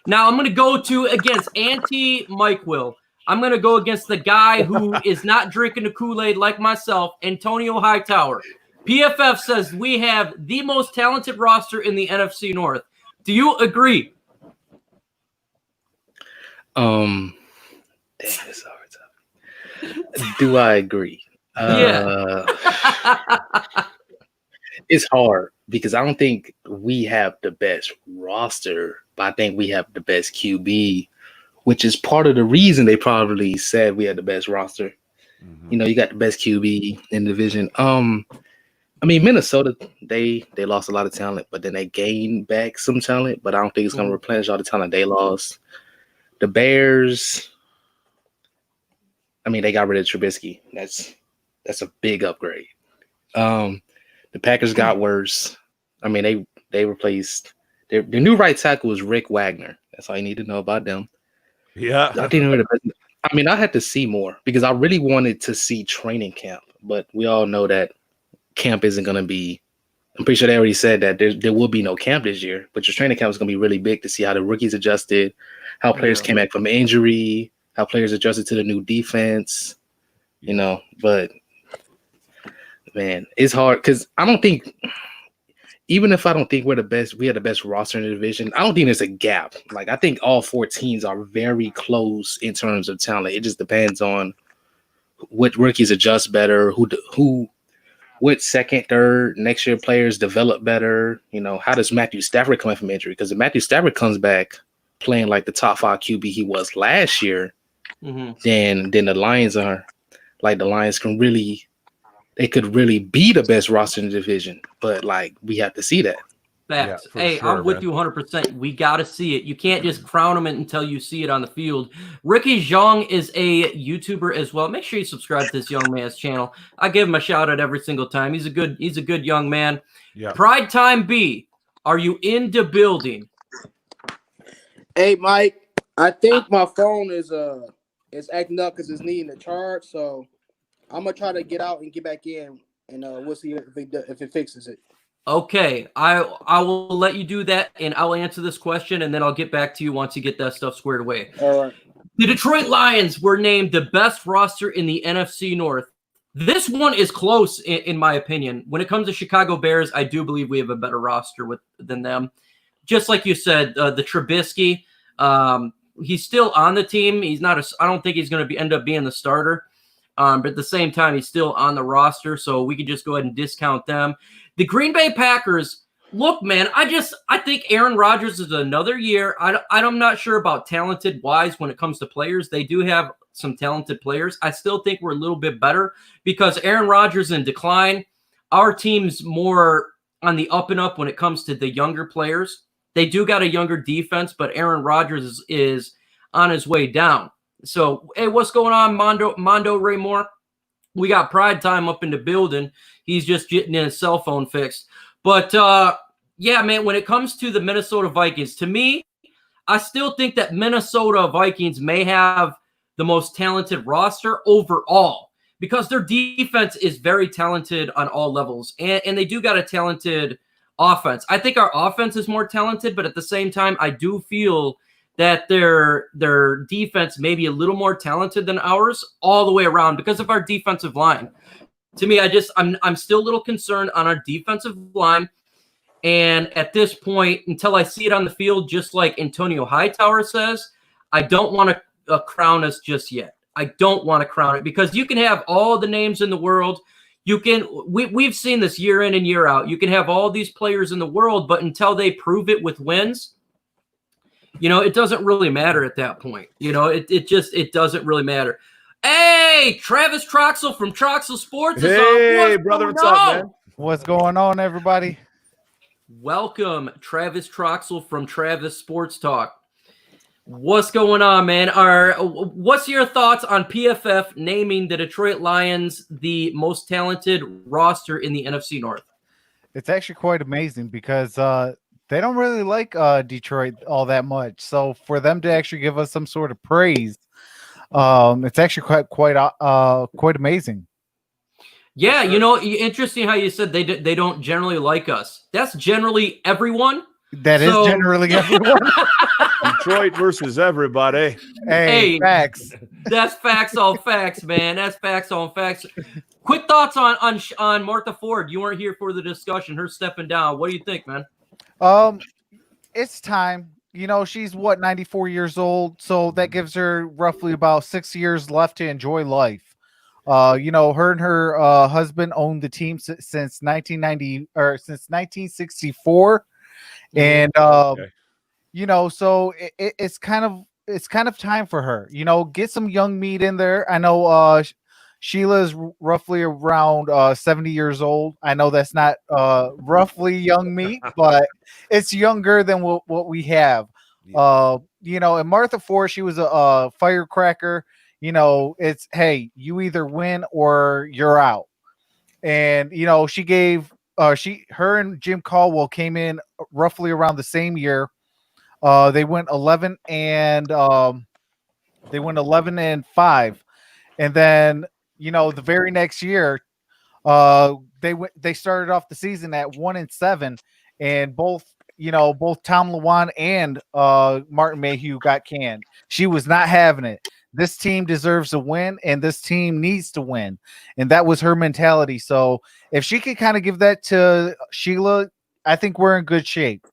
Now I'm going to go against anti-Mike Will. I'm going to go against the guy who is not drinking the Kool-Aid like myself, Antonio Hightower. PFF says we have the most talented roster in the NFC North. Do you agree? Damn, it's hard. Do I agree? Yeah. It's hard because I don't think we have the best roster, but I think we have the best QB, which is part of the reason they probably said we had the best roster. You know, you got the best QB in the division. I mean, Minnesota, they lost a lot of talent, but then they gained back some talent, but I don't think it's going to replenish all the talent they lost. The Bears, I mean, they got rid of Trubisky. That's a big upgrade. The Packers got worse. I mean, they replaced their new right tackle was Rick Wagner. That's all you need to know about them. Yeah. I think they were the best. I mean, I had to see more because I really wanted to see training camp, but we all know that camp isn't going to be. I'm pretty sure they already said that there will be no camp this year, but your training camp is going to be really big to see how the rookies adjusted, how players came back from injury, how players adjusted to the new defense, you know. But man, it's hard because I don't think, even if I don't think we had the best roster in the division, I don't think there's a gap. Like, I think all four teams are very close in terms of talent. It just depends on what rookies adjust better, what second, third, next year players develop better. You know, how does Matthew Stafford come from injury? Because if Matthew Stafford comes back playing like the top 5 QB he was last year, then the Lions could really be the best roster in the division. But like, we have to see that. Facts. Yeah, hey, sure, I'm with you 100%. We got to see it. You can't just crown him until you see it on the field. Ricky Zhang is a YouTuber as well. Make sure you subscribe to this young man's channel. I give him a shout out every single time. He's a good young man. Yeah. Pride Time B, are you in the building? Hey, Mike, I think my phone is acting up because it's needing a charge. So I'm gonna try to get out and get back in, and we'll see if it fixes it. Okay, I will let you do that, and I'll answer this question, and then I'll get back to you once you get that stuff squared away. All right. The Detroit Lions were named the best roster in the NFC North. This one is close, in my opinion. When it comes to Chicago Bears, I do believe we have a better roster than them. Just like you said, the Trubisky, he's still on the team. He's not. I don't think he's going to end up being the starter. But at the same time, he's still on the roster, so we can just go ahead and discount them. The Green Bay Packers, look, man, I think Aaron Rodgers is another year. I'm not sure about talented-wise when it comes to players. They do have some talented players. I still think we're a little bit better because Aaron Rodgers in decline. Our team's more on the up and up when it comes to the younger players. They do got a younger defense, but Aaron Rodgers is on his way down. So, hey, what's going on, Mondo Raymore? We got Pride Time up in the building. He's just getting his cell phone fixed. But, yeah, man, when it comes to the Minnesota Vikings, to me, I still think that Minnesota Vikings may have the most talented roster overall because their defense is very talented on all levels. And they do got a talented offense. I think our offense is more talented, but at the same time, I do feel that their defense may be a little more talented than ours all the way around because of our defensive line. To me, I'm still a little concerned on our defensive line. And at this point, until I see it on the field, just like Antonio Hightower says, I don't want to crown us just yet. I don't want to crown it because you can have all the names in the world. We've seen this year in and year out. You can have all these players in the world, but until they prove it with wins, it doesn't really matter at that point. It doesn't really matter. Hey, Travis Troxel from Troxel Sports is on. Hey, brother, what's up, man? What's going on, everybody? Welcome, Travis Troxel from Travis Sports Talk. What's going on, man? What's your thoughts on PFF naming the Detroit Lions the most talented roster in the NFC North? It's actually quite amazing because they don't really like Detroit all that much. So for them to actually give us some sort of praise, it's actually quite amazing. Yeah, you know, interesting how you said they don't generally like us. That's generally everyone. That is generally everyone. Detroit versus everybody. Hey, facts. That's facts on facts, man. That's facts on facts. Quick thoughts on Martha Ford. You weren't here for the discussion. Her stepping down. What do you think, man? It's time. You know, she's 94 years old, so that gives her roughly about 6 years left to enjoy life. You know, her and her husband owned the team since 1964, and you know, so it's kind of time for her. You know, get some young meat in there. I know Sheila's roughly around 70 years old. I know that's not roughly young meat, but it's younger than what we have. You know, and Martha Ford, she was a firecracker. You know, it's, hey, you either win or you're out. And, you know, she gave her and Jim Caldwell came in roughly around the same year. They went 11 and 5. And then, you know, the very next year, they started off the season at 1-7, and both Tom Lewan and Martin Mayhew got canned. She was not having it. This team deserves a win, and this team needs to win. And that was her mentality. So if she could kind of give that to Sheila, I think we're in good shape.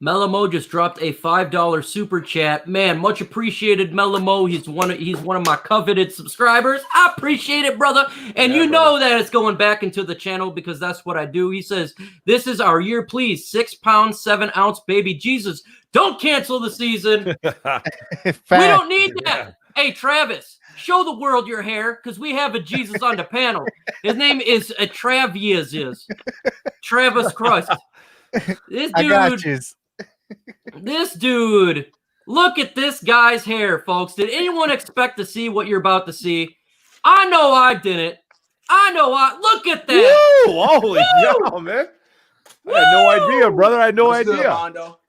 Melamo just dropped a $5 super chat. Man, much appreciated, Melamo. He's one of my coveted subscribers. I appreciate it, brother. And yeah, you know that it's going back into the channel because that's what I do. He says, "This is our year, please. 6 pounds, 7 ounce baby Jesus. Don't cancel the season. We don't need that." Yeah. Hey, Travis, show the world your hair because we have a Jesus on the panel. His name is Travis Christ. This dude. I got you. This dude, look at this guy's hair, folks. Did anyone expect to see what you're about to see? I know I didn't. Look at that. Woo! Holy cow, man. I had no idea, brother. I had no idea. Good, Mondo?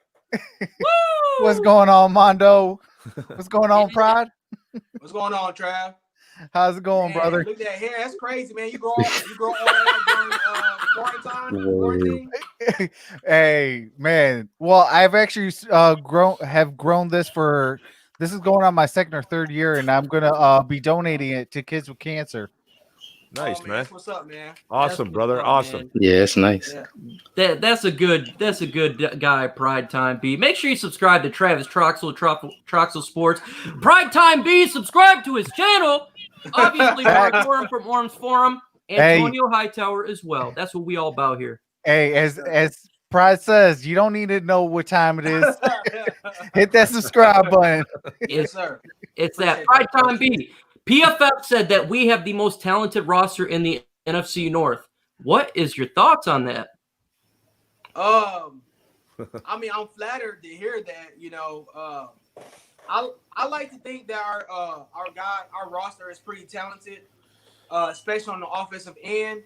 What's going on, Mondo? What's going on, Pride? What's going on, Trav? How's it going, brother? Look at that hair. That's crazy, man. You grow all that during quarantine? Hey, man. Well, I've actually grown this for. This is going on my 2nd or 3rd year, and I'm gonna be donating it to kids with cancer. Nice, man. What's up, man? Awesome, brother. Awesome. Man. Yeah, it's nice. Yeah. That's a good guy, Pride Time B. Make sure you subscribe to Travis Troxel Sports. Pride Time B, subscribe to his channel. Obviously, Mark Forum from Orm's Forum. Antonio Hightower as well. That's what we all about here. Hey, as Pride says, you don't need to know what time it is. Hit that subscribe button. Yes, sir. It's that Pride Time B. PFF said that we have the most talented roster in the NFC North. What is your thoughts on that? I mean, I'm flattered to hear that. You know, I like to think that our roster is pretty talented, especially on the offensive end.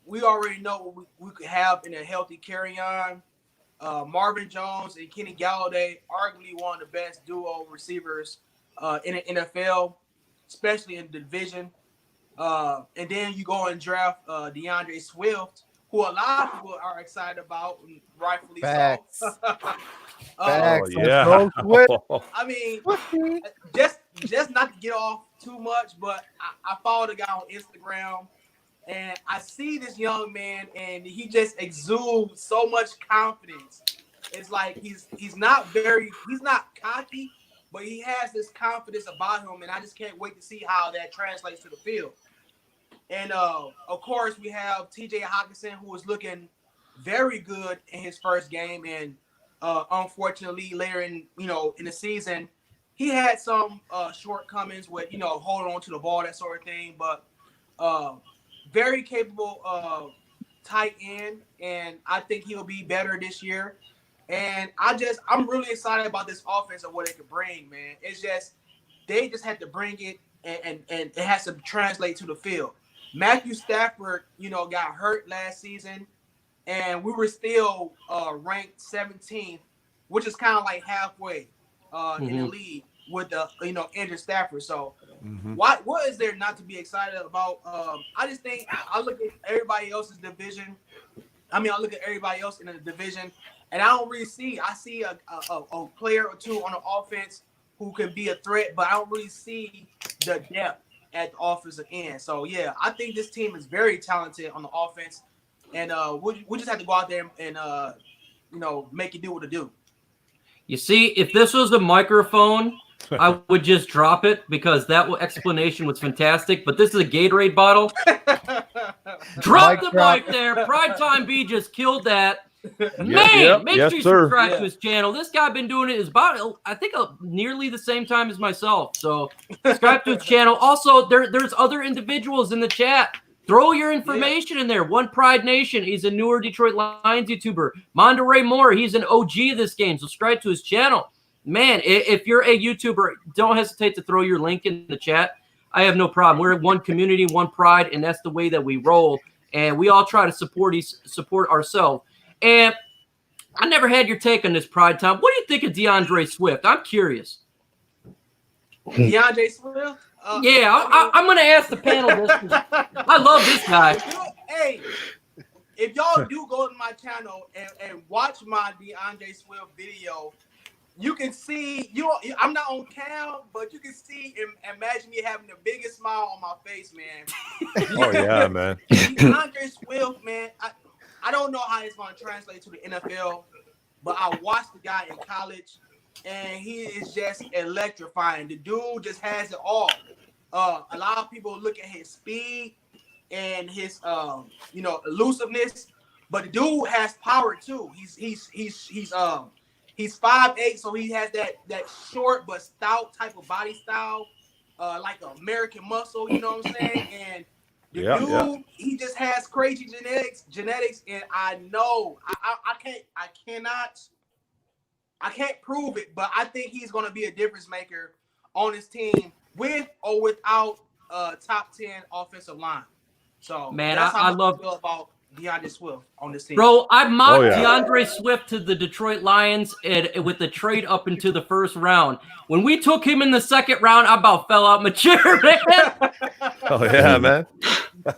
We already know what we could have in a healthy carry-on. Marvin Jones and Kenny Galladay, arguably one of the best duo receivers in the NFL, especially in the division. And then you go and draft DeAndre Swift, who a lot of people are excited about, and rightfully Facts. so. Facts. Yeah. I mean, just not to get off too much, but I follow the guy on Instagram, and I see this young man, and he just exudes so much confidence. It's like he's not cocky, but he has this confidence about him, and I just can't wait to see how that translates to the field. And of course, we have T.J. Hockenson, who was looking very good in his first game, and unfortunately, later in the season, he had some shortcomings with holding on to the ball, that sort of thing. But very capable tight end, and I think he'll be better this year. And I'm really excited about this offense and what it could bring, man. It's just they just had to bring it, and it has to translate to the field. Matthew Stafford, got hurt last season, and we were still ranked 17th, which is kind of like halfway in the league with the injured Stafford. So what is there not to be excited about? I just think I look at everybody else's division. I look at everybody else in the division, and I don't really see. I see a player or two on the offense who could be a threat, but I don't really see the depth at the offensive end. So yeah, I think this team is very talented on the offense, and we just have to go out there and make it do what it do. You see, if this was a microphone, I would just drop it because that explanation was fantastic. But this is a Gatorade bottle. Drop the mic there. Prime Time B just killed that. Man, make sure you subscribe to his channel. This guy been doing it is about, I think, nearly the same time as myself. So subscribe to his channel. Also, there's other individuals in the chat. Throw your information in there. OnePride Nation, he's a newer Detroit Lions YouTuber. Monterey Moore, he's an OG of this game. Subscribe to his channel. Man, if you're a YouTuber, don't hesitate to throw your link in the chat. I have no problem. We're one community, one pride, and that's the way that we roll. And we all try to support ourselves. And I never had your take on this, Pride Time. What do you think of DeAndre Swift? I'm curious. DeAndre Swift? I'm going to ask the panel this. I love this guy. Hey, if y'all do go to my channel and watch my DeAndre Swift video, you can see, I'm not on cam, but you can see, imagine me having the biggest smile on my face, man. Oh, yeah, man. DeAndre Swift, man, I don't know how it's going to translate to the NFL, but I watched the guy in college, and he is just electrifying. The dude just has it all. A lot of people look at his speed and his, elusiveness, but the dude has power too. He's 5'8", so he has that short but stout type of body style, like American Muscle. You know what I'm saying? And the dude, he just has crazy genetics, and I know I can't prove it, but I think he's going to be a difference maker on his team with or without top 10 offensive line. So man, that's how I love feel about DeAndre Swift on this team. Bro, I mocked DeAndre Swift to the Detroit Lions with the trade up into the first round. When we took him in the second round, I about fell out my chair, man. Oh, yeah, man.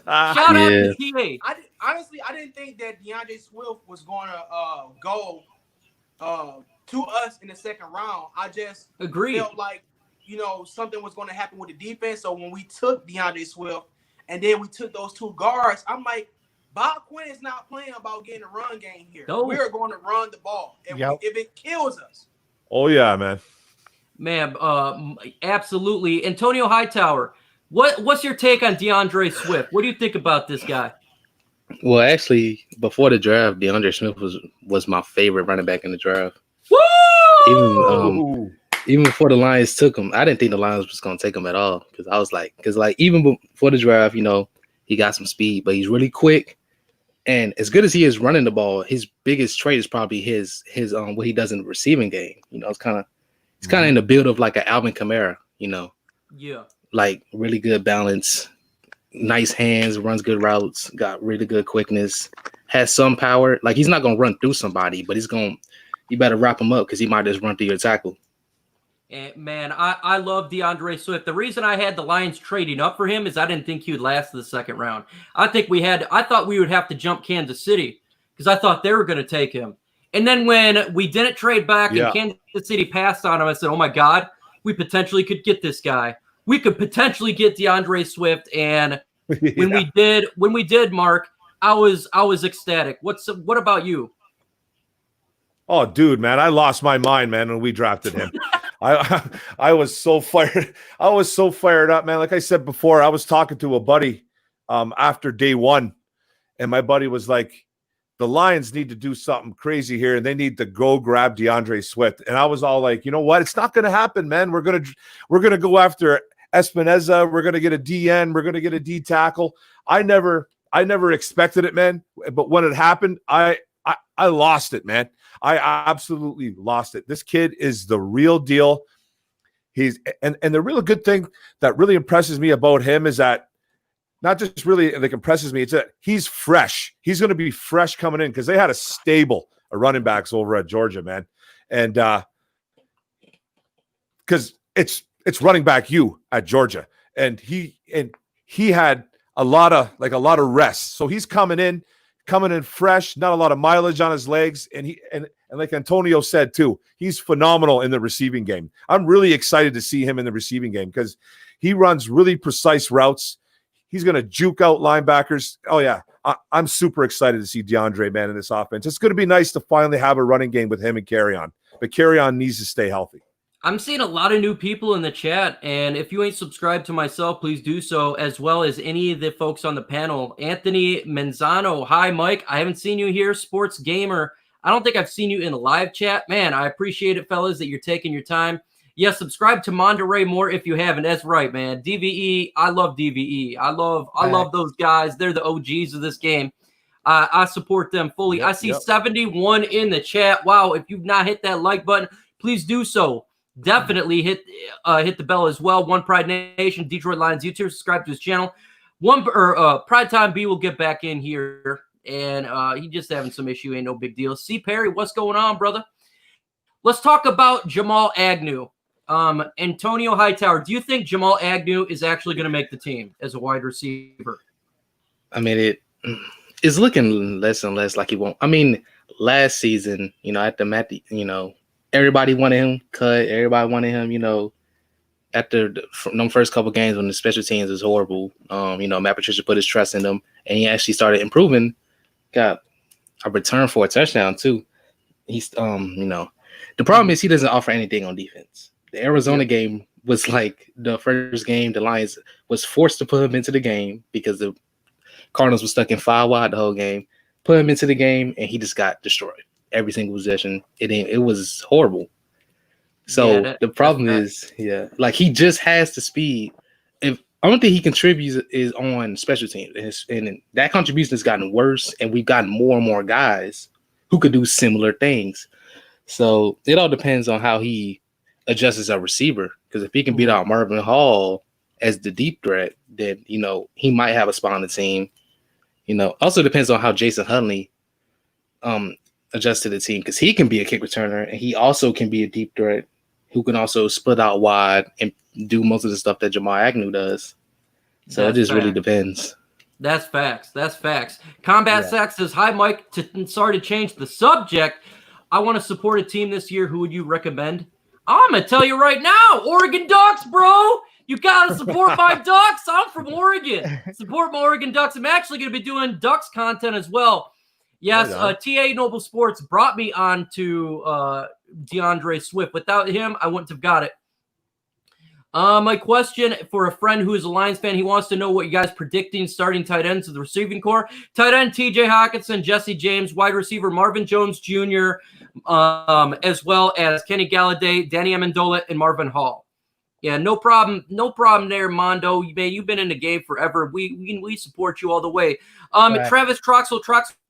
Shout out to TA. I didn't think that DeAndre Swift was going to go to us in the second round. I just felt like, something was going to happen with the defense. So when we took DeAndre Swift and then we took those two guards, I'm like, Bob Quinn is not playing about getting a run game here. No. We're going to run the ball if it kills us. Oh, yeah, man. Man, absolutely. Antonio Hightower, what's your take on DeAndre Swift? What do you think about this guy? Well, actually, before the draft, DeAndre Swift was my favorite running back in the draft. Woo! Even before the Lions took him, I didn't think the Lions was going to take him at all because I was like, even before the draft, he got some speed, but he's really quick. And as good as he is running the ball, his biggest trait is probably his what he does in the receiving game. It's kind of in the build of like an Alvin Kamara, Yeah. Like really good balance, nice hands, runs good routes, got really good quickness, has some power. Like he's not gonna run through somebody, but you better wrap him up because he might just run through your tackle. And man, I love DeAndre Swift. The reason I had the Lions trading up for him is I didn't think he would last the second round. I thought we would have to jump Kansas City because I thought they were going to take him. And then when we didn't trade back and Kansas City passed on him, I said, oh my God, we potentially could get this guy. We could potentially get DeAndre Swift. And when we did, Mark, I was ecstatic. What about you? Oh, dude, man, I lost my mind, man, when we drafted him. I was so fired. I was so fired up, man. Like I said before, I was talking to a buddy after day one, and my buddy was like, the Lions need to do something crazy here, and they need to go grab DeAndre Swift. And I was all like, you know what? It's not going to happen, man. We're gonna go after Espinoza. We're gonna get a DN. We're gonna get a D tackle. I never I never expected it, man. But when it happened, I lost it, man. I absolutely lost it. This kid is the real deal. And the real good thing that really impresses me about him is that not just really like impresses me, it's that he's fresh. He's going to be fresh coming in because they had a stable of running backs over at Georgia, man. And because it's running back you at Georgia, and he had a lot of rest, so he's coming in fresh, not a lot of mileage on his legs, and like Antonio said too, he's phenomenal in the receiving game. I'm really excited to see him in the receiving game because he runs really precise routes. He's going to juke out linebackers. Oh yeah, I'm super excited to see DeAndre, man, in this offense. It's going to be nice to finally have a running game with him and Carry-On, but Carry-On needs to stay healthy. I'm seeing a lot of new people in the chat, and if you ain't subscribed to myself, please do so, as well as any of the folks on the panel. Anthony Menzano, hi, Mike. I haven't seen you here. Sports Gamer, I don't think I've seen you in the live chat. Man, I appreciate it, fellas, that you're taking your time. Yes, subscribe to Monterey Moore if you haven't. That's right, man. DVE, I love DVE. I love those guys. They're the OGs of this game. I support them fully. Yep, I see 71 in the chat. Wow, if you've not hit that like button, please do so. Definitely hit the bell as well. OnePride Nation, Detroit Lions YouTube, subscribe to his channel. Pride Time B will get back in here, and he just having some issue. Ain't no big deal. C. Perry, what's going on, brother? Let's talk about Jamal Agnew. Antonio Hightower, do you think Jamal Agnew is actually going to make the team as a wide receiver? I mean, it's looking less and less like he won't. I mean, last season, at the everybody wanted him cut. Everybody wanted him, after the first couple games when the special teams was horrible. Matt Patricia put his trust in him, and he actually started improving. Got a return for a touchdown too. He's, the problem is he doesn't offer anything on defense. The Arizona game was like the first game the Lions was forced to put him into the game because the Cardinals were stuck in 5 wide the whole game. Put him into the game, and he just got destroyed. Every single possession. It was horrible. So the problem is, he just has the speed. If only thing he contributes is on special teams, and that contribution has gotten worse, and we've gotten more and more guys who could do similar things. So it all depends on how he adjusts as a receiver. Because if he can beat out Marvin Hall as the deep threat, then he might have a spot on the team. Also depends on how Jason Huntley adjust to the team, because he can be a kick returner and he also can be a deep threat who can also split out wide and do most of the stuff that Jamal Agnew does. So it just really depends. That's facts. Combat Sack says, hi, Mike. Sorry to change the subject. I want to support a team this year. Who would you recommend? I'm going to tell you right now, Oregon Ducks, bro. You got to support my Ducks. I'm from Oregon. Support my Oregon Ducks. I'm actually going to be doing Ducks content as well. Yes, TA Noble Sports brought me on to DeAndre Swift. Without him, I wouldn't have got it. My question for a friend who is a Lions fan, he wants to know what you guys predicting starting tight ends of the receiving core. Tight end TJ Hawkinson, Jesse James, wide receiver Marvin Jones Jr., as well as Kenny Galladay, Danny Amendola, and Marvin Hall. Yeah, no problem there, Mondo. Man, you've been in the game forever. We support you all the way. Right. Travis Troxel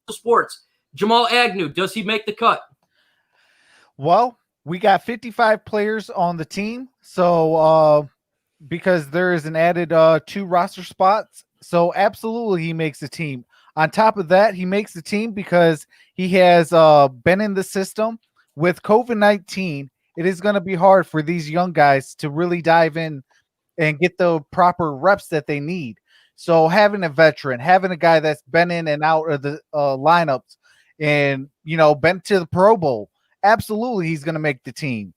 Sports. Jamal Agnew, does he make the cut? Well, we got 55 players on the team, so because there is an added 2 roster spots, so absolutely he makes the team. On top of that, he makes the team because he has been in the system. With COVID-19, it is going to be hard for these young guys to really dive in and get the proper reps that they need. So having a veteran, having a guy that's been in and out of the lineups and, been to the Pro Bowl, absolutely he's going to make the team.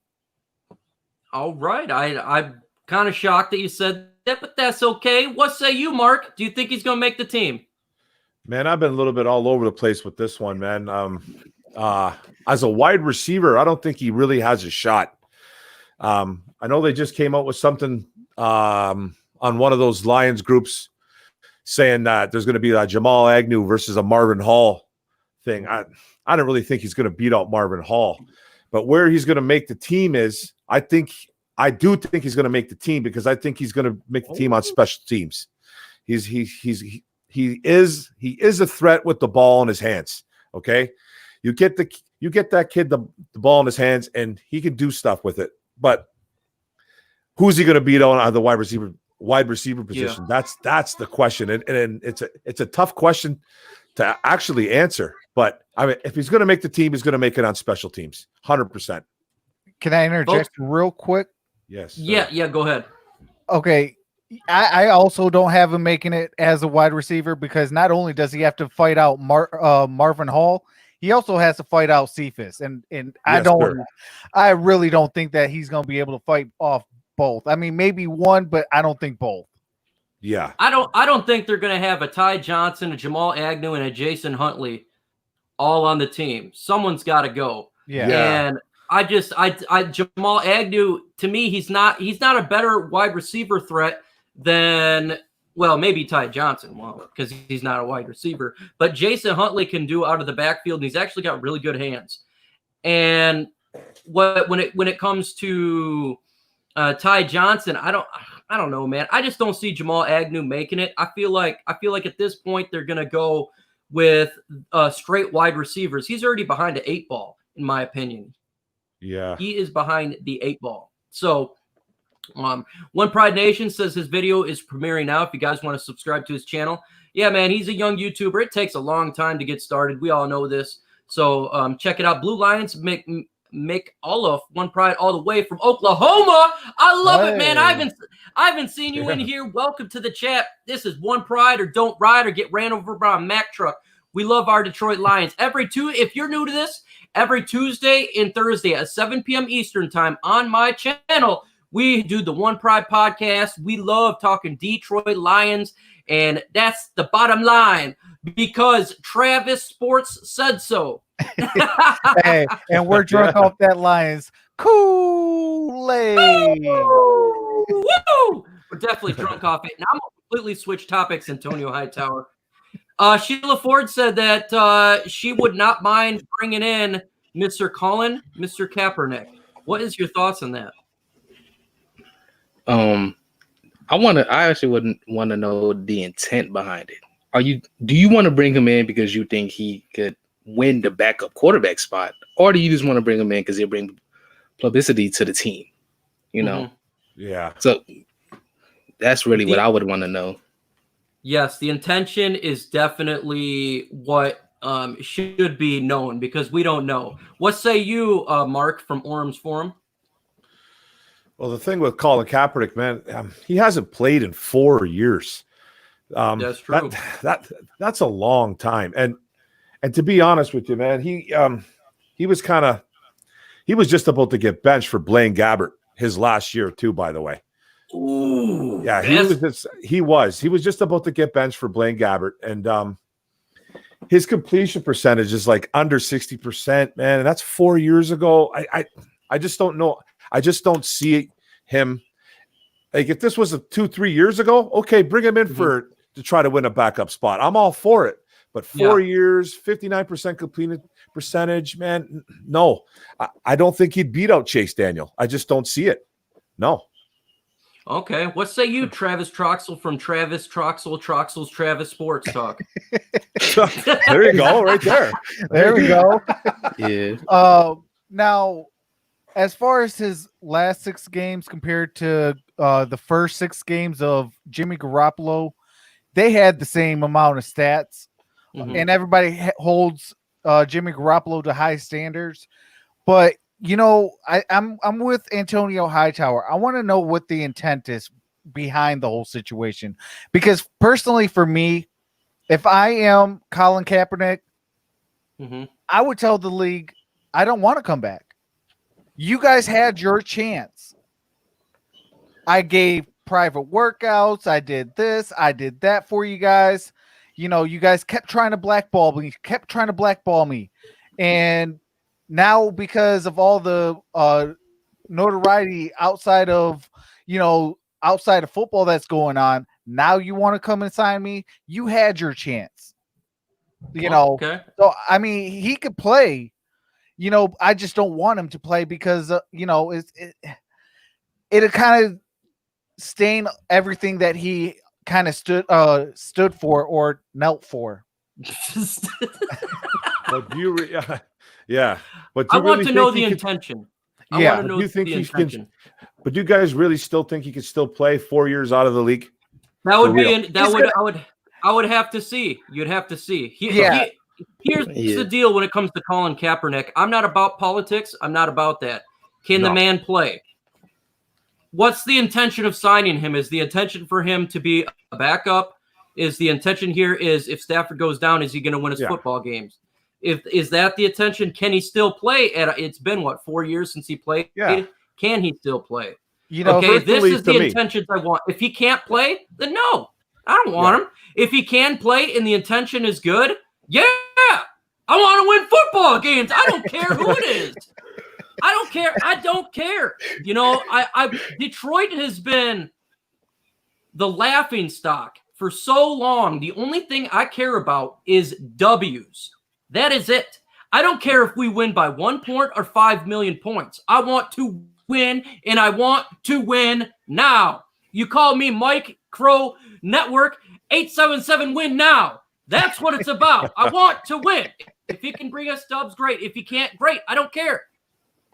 All right. I'm kind of shocked that you said that, but that's okay. What say you, Mark? Do you think he's going to make the team? Man, I've been a little bit all over the place with this one, man. As a wide receiver, I don't think he really has a shot. I know they just came out with something on one of those Lions groups saying that there's going to be a Jamal Agnew versus a Marvin Hall thing. I don't really think he's going to beat out Marvin Hall, but where he's going to make the team is, I do think he's going to make the team because I think he's going to make the team on special teams. He's he is a threat with the ball in his hands. Okay, you get that kid the ball in his hands, and he can do stuff with it. But who's he going to beat on the wide receiver position? Yeah. That's the question, and it's a tough question to actually answer. But I mean, if he's going to make the team, he's going to make it on special teams, 100%. Can I interject real quick? Yes. Sir. Yeah. Go ahead. Okay. I also don't have him making it as a wide receiver because not only does he have to fight out Marvin Hall, he also has to fight out Cephas. And I really don't think that he's going to be able to fight off both. I mean, maybe one, but I don't think both. Yeah. I don't think they're going to have a Ty Johnson, a Jamal Agnew, and a Jason Huntley all on the team. Someone's got to go. Yeah. And I Jamal Agnew, to me, he's not a better wide receiver threat than, well, maybe Ty Johnson, because he's not a wide receiver. But Jason Huntley can do out of the backfield, and he's actually got really good hands. And when it comes to Ty Johnson, I don't know, man. I just don't see Jamal Agnew making it. I feel like at this point they're gonna go with straight wide receivers. He's already behind an 8 ball, in my opinion. Yeah, he is behind the 8 ball. So, OnePride Nation says his video is premiering now. If you guys want to subscribe to his channel, yeah, man, he's a young YouTuber. It takes a long time to get started. We all know this. So check it out. Blue Lions make Olaf, OnePride all the way from Oklahoma. I love it, man. I haven't seen you in here. Welcome to the chat. This is OnePride or don't ride or get ran over by a Mack truck. We love our Detroit Lions. If you're new to this, every Tuesday and Thursday at 7 p.m. Eastern time on my channel, we do the OnePride podcast. We love talking Detroit Lions, and that's the bottom line because Travis Sports said so. Hey, and we're drunk off that Lions Kool-Aid. Woo! We're definitely drunk off it. And I'm going to completely switch topics, Antonio Hightower. Sheila Ford said that she would not mind bringing in Mr. Mr. Kaepernick. What is your thoughts on that? I actually wouldn't want to know the intent behind it. Do you want to bring him in because you think he could win the backup quarterback spot, or do you just want to bring him in because he'll bring publicity to the team? You know? Yeah. So that's really what I would want to know. Yes, the intention is definitely what should be known because we don't know. What say you, Mark from Orem's Forum? Well, the thing with Colin Kaepernick, man, he hasn't played in 4 years. That's true. That's a long time. And to be honest with you, man, he was just about to get benched for Blaine Gabbert his last year too, by the way. Ooh, yeah, he was just about to get benched for Blaine Gabbert, and his completion percentage is like under 60%, man, and that's 4 years ago. I just don't know. I just don't see him. Like if this was 2-3 years ago, okay, bring him in to try to win a backup spot. I'm all for it. But 4 years, 59% completion percentage, man, no. I don't think he'd beat out Chase Daniel. I just don't see it. No. Okay. What say you, Travis Troxel from Travis Troxel's Travis Sports Talk? There you go, right there. There we go. Yeah. Now, as far as his last 6 games compared to the first 6 games of Jimmy Garoppolo, they had the same amount of stats, and everybody holds Jimmy Garoppolo to high standards. But you know, I'm with Antonio Hightower. I want to know what the intent is behind the whole situation, because personally, for me, if I am Colin Kaepernick, I would tell the league, I don't want to come back. You guys had your chance. I gave private workouts. I did this. I did that for you guys. You know, you guys kept trying to blackball me. And now, because of all the notoriety outside of football that's going on, now you want to come and sign me? You had your chance. You know, okay. So I mean, he could play. You know, I just don't want him to play because it'll kind of stain everything that he kind of stood for or knelt for. But do you yeah. But I do you want really to know think the he could- intention. Yeah. I want to Do know you think the he can- intention. But do you guys really still think he could still play 4 years out of the league? That would For be real. I would have to see. You'd have to see. Yeah. Here's the deal when it comes to Colin Kaepernick. I'm not about politics. I'm not about that. Can the man play? What's the intention of signing him? Is the intention for him to be a backup? Is the intention here is if Stafford goes down, is he going to win his football games? Is that the intention? Can he still play? It's been 4 years since he played. Yeah. Can he still play? You know, okay, this is the me. intentions I want. If he can't play, then no, I don't want him. If he can play and the intention is good, yeah, I want to win football games. I don't care who it is. I don't care. I don't care. You know, Detroit has been the laughing stock for so long. The only thing I care about is W's. That is it. I don't care if we win by 1 point or 5 million points. I want to win, and I want to win now. You call me Mike Crow Network 877 win now. That's what it's about. I want to win. If he can bring us dubs, great. If he can't, great. I don't care.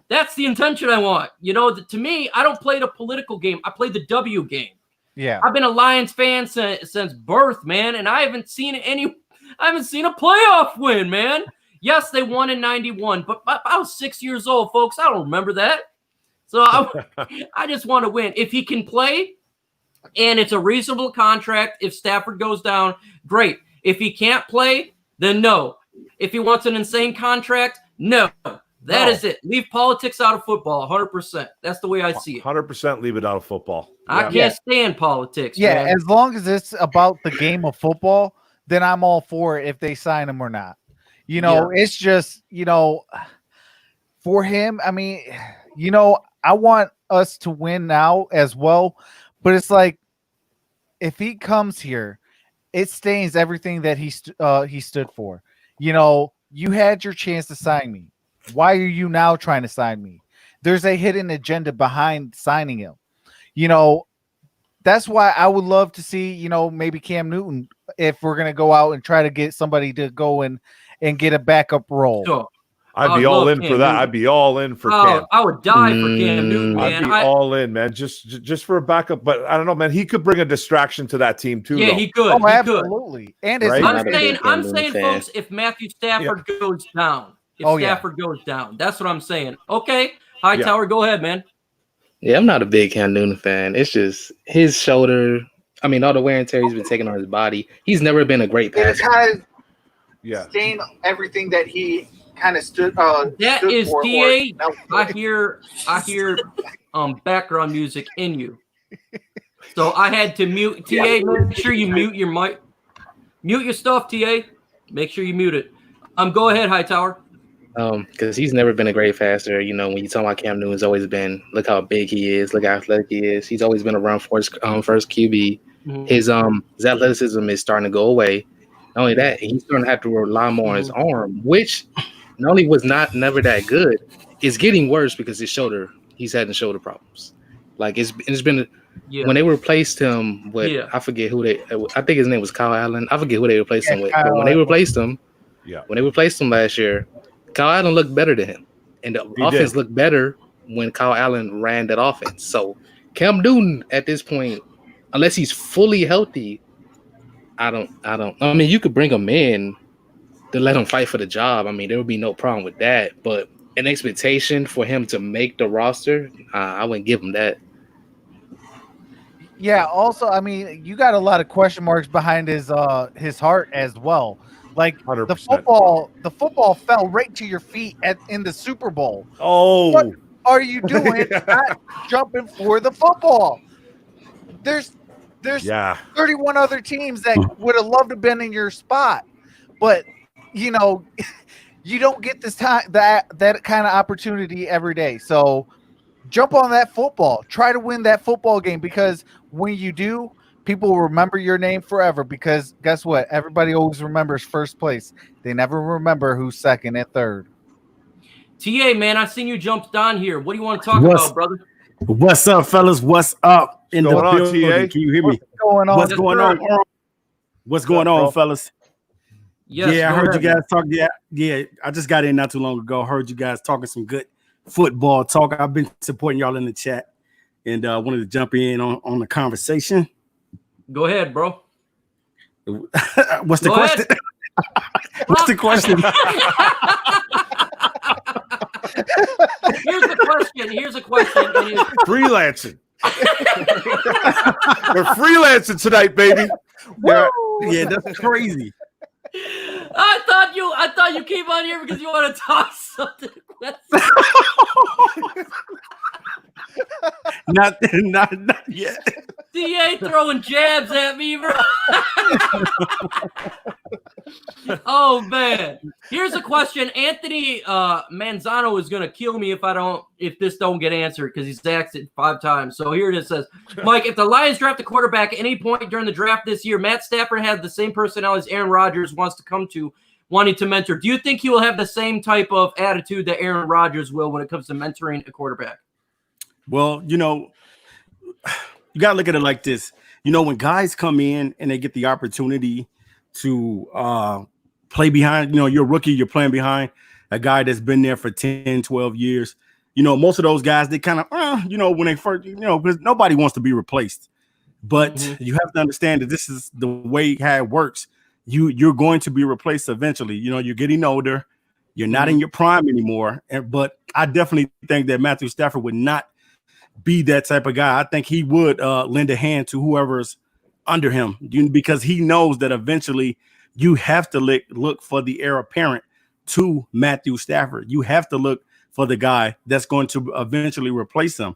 That's the intention I want. You know, to me, I don't play the political game. I play the W game. Yeah. I've been a Lions fan since birth, man, and I haven't seen a playoff win, man. Yes, they won in 91, but I was 6 years old, folks. I don't remember that. So I just want to win. If he can play and it's a reasonable contract, if Stafford goes down, great. If he can't play, then no. If he wants an insane contract, no. That is it. Leave politics out of football, 100%. That's the way I see it. 100% leave it out of football. I can't stand politics. Yeah, man. as long as it's about the game of football, then I'm all for it if they sign him or not. You know, it's just, you know, for him, I mean, you know, I want us to win now as well, but it's like if he comes here, it stains everything that he stood for. You know, you had your chance to sign me. Why are you now trying to sign me? There's a hidden agenda behind signing him. You know, that's why I would love to see, you know, maybe Cam Newton, if we're going to go out and try to get somebody to go and get a backup role. Sure. I'd be all in for that. I'd be all in for Cam. I would die for Cam Newton, man. I'd be all in, man. Just for a backup. But I don't know, man. He could bring a distraction to that team too. Yeah, though. he could. Oh, he absolutely. Could. And it's Right? I'm saying, folks, if Matthew Stafford goes down, Stafford goes down, that's what I'm saying. Okay, Hightower, go ahead, man. Yeah, I'm not a big Cam Newton fan. It's just his shoulder. I mean, all the wear and tear he's been taking on his body. He's never been a great passer. Kind of stain everything that he kind of stood. That is DA. I hear background music in you, so I had to mute. TA, make sure you mute your mic. Mute your stuff, TA. Make sure you mute it. Go ahead, Hightower. Because he's never been a great passer. You know, when you talk about Cam Newton's always been, look how big he is, look how athletic he is. He's always been a run first QB. Mm-hmm. His athleticism is starting to go away. Not only that, he's starting to have to rely more on his arm, which not only was never that good, it's getting worse because he's having shoulder problems. Like it's been when they replaced him with I forget who I think his name was Kyle Allen. I forget who they replaced him with. But when they replaced him last year, Kyle Allen looked better than him, and the offense looked better when Kyle Allen ran that offense. So Cam Newton at this point, unless he's fully healthy, I mean, you could bring him in to let him fight for the job. I mean, there would be no problem with that. But an expectation for him to make the roster, I wouldn't give him that. Yeah. Also, I mean, you got a lot of question marks behind his heart as well. Like 100%. the football fell right to your feet in the Super Bowl. Oh, what are you doing? Not jumping for the football. There's 31 other teams that would have loved to have been in your spot, but you know, you don't get this time that kind of opportunity every day. So jump on that football. Try to win that football game, because when you do, people will remember your name forever, because guess what? Everybody always remembers first place. They never remember who's second and third. TA, man, I seen you jumped on here. What do you want to talk about, brother? What's up, fellas? What's up in the building? TA? Can you hear me? going on? What's going on? What's going on, fellas? Yes, yeah, I go heard ahead. you guys talk. Yeah. I just got in not too long ago. Heard you guys talking some good football talk. I've been supporting y'all in the chat and wanted to jump in on the conversation. Go ahead, bro. What's the Go question? What's the question? Here's a question. Freelancing. We're freelancing tonight, baby. Yeah, that's crazy. I thought you came on here because you want to talk something. Not yet. DA throwing jabs at me, bro. Oh man. Here's a question. Anthony Manzano is gonna kill me if this don't get answered because he's asked it 5 times. So here it is. Says, Mike, if the Lions draft a quarterback at any point during the draft this year, Matt Stafford had the same personality as Aaron Rodgers wants to come to, wanting to mentor. Do you think he will have the same type of attitude that Aaron Rodgers will when it comes to mentoring a quarterback? Well, you got to look at it like this. When guys come in and they get the opportunity to play behind, you're a rookie, you're playing behind a guy that's been there for 10, 12 years. Most of those guys, they kind of, when they first, because nobody wants to be replaced. But you have to understand that this is the way how it works. You're going to be replaced eventually. You're getting older. You're not in your prime anymore. But I definitely think that Matthew Stafford would not be that type of guy. I think he would lend a hand to whoever's under him because he knows that eventually you have to look for the heir apparent to Matthew Stafford. You have to look for the guy that's going to eventually replace him.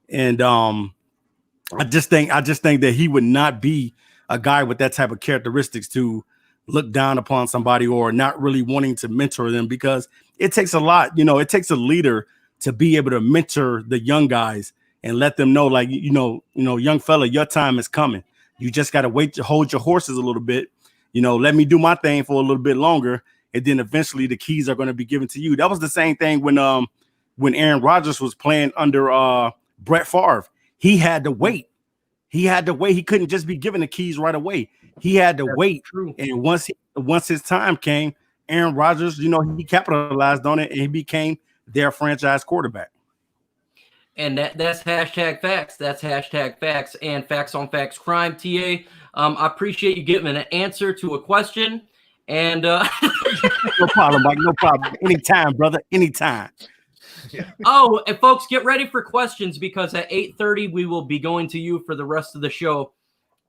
And I just think that he would not be a guy with that type of characteristics to look down upon somebody or not really wanting to mentor them, because it takes a lot. It takes a leader to be able to mentor the young guys and let them know, like, young fella, your time is coming. You just got to wait to hold your horses a little bit. Let me do my thing for a little bit longer. And then eventually the keys are going to be given to you. That was the same thing when Aaron Rodgers was playing under Brett Favre. He had to wait. He couldn't just be given the keys right away. He had to wait. True. And once his time came, Aaron Rodgers, he capitalized on it and he became their franchise quarterback. And that's hashtag facts. That's hashtag facts and facts on facts crime. TA, I appreciate you giving an answer to a question. And no problem, Mike. No problem. Anytime, brother. Anytime. Oh, and folks, get ready for questions because at 8:30 we will be going to you for the rest of the show.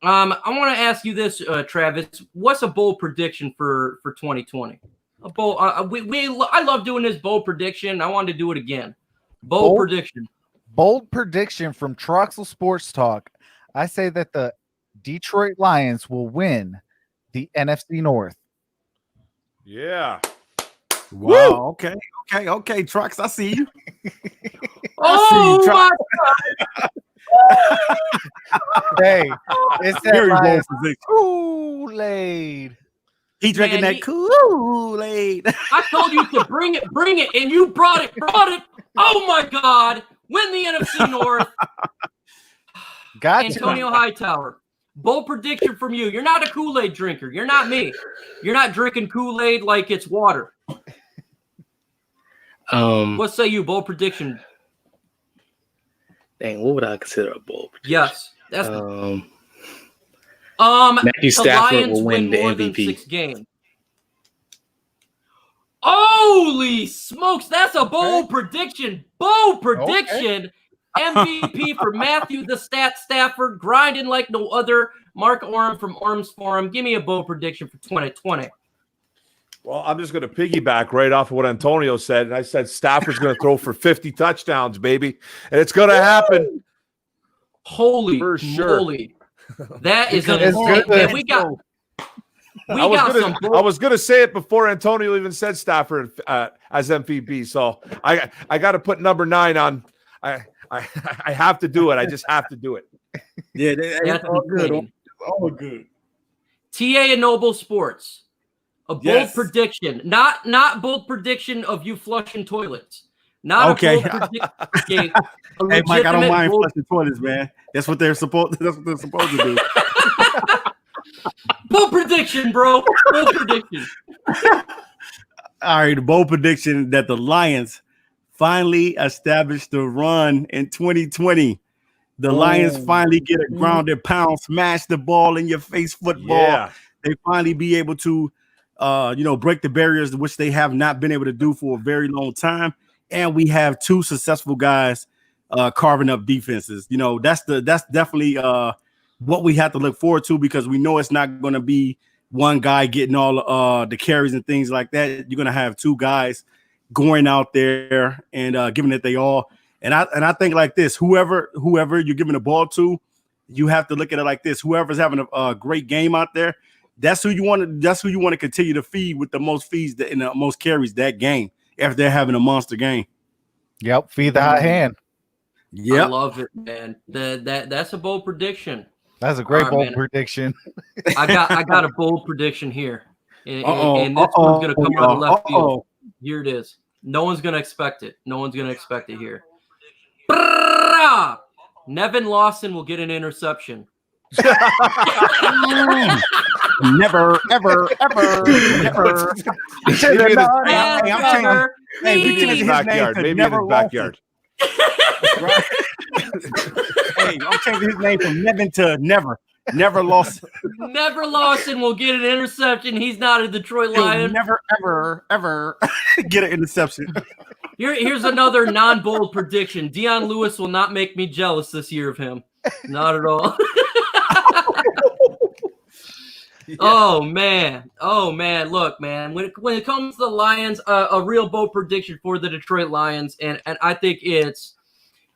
I want to ask you this, Travis. What's a bold prediction for 2020? A bold. I love doing this bold prediction. I wanted to do it again. Bold prediction. Bold prediction from Troxel Sports Talk. I say that the Detroit Lions will win the NFC North. Yeah. Wow. Woo! Okay, Trox. I see you. Oh my God. Hey, it's that very Lions bold Kool-Aid. He drinking that Kool-Aid. I told you to bring it, and you brought it. Oh my God. Win the NFC North. Gotcha. Antonio Hightower. Bold prediction from you. You're not a Kool-Aid drinker. You're not me. You're not drinking Kool-Aid like it's water. What say you? Bold prediction. Dang, what would I consider a bold prediction? Yes. That's Matthew Stafford Lions will win the more MVP. Than 6 games. Holy smokes, that's a bold prediction. Bold prediction. Okay. MVP for Matthew the Stat Stafford, grinding like no other. Mark Orm from Orm's Forum. Give me a bold prediction for 2020. Well, I'm just going to piggyback right off of what Antonio said. And I said Stafford's going to throw for 50 touchdowns, baby. And it's going to happen. Holy for sure. That is an we got I was gonna say it before Antonio even said Stafford as MVP. So I got to put number 9 on. I have to do it. I just have to do it. Yeah, that's all good. All good. TA and Noble Sports. A bold prediction, not bold prediction of you flushing toilets. Not okay. Hey, Mike, I don't mind flushing toilets, man. That's what they're supposed to do. Bold prediction, bro. Bold prediction. All right, the bold prediction that the Lions finally established the run in 2020. The Lions finally get a grounded pound, smash the ball in your face football. Yeah. They finally be able to, break the barriers, which they have not been able to do for a very long time. And we have two successful guys carving up defenses. That's definitely what we have to look forward to, because we know it's not going to be one guy getting all the carries and things like that. You're going to have two guys going out there and giving it they all. And I think like this, whoever you're giving the ball to, you have to look at it like this. Whoever's having a great game out there, that's who you want to continue to feed with the most feeds and the most carries that game if they're having a monster game. Yep, feed the hot hand. Yep. I love it, man. That's a bold prediction. That's a great All right, bold man. prediction. I got a bold prediction here, and this one's gonna come out of left field. Here it is. No one's gonna expect it. No one's gonna expect it here. Nevin Lawson will get an interception. Never, ever, ever, never. Maybe in his backyard. Maybe in his backyard. Hey, I'm changing his name from Nevin to Never. Never Lawson. Never Lawson will get an interception. He's not a Detroit Lion. Never, ever, ever get an interception. Here's another non-bold prediction. Deion Lewis will not make me jealous this year of him. Not at all. Yeah. Oh man. Look, man. When it comes to the Lions, a real bold prediction for the Detroit Lions, and I think it's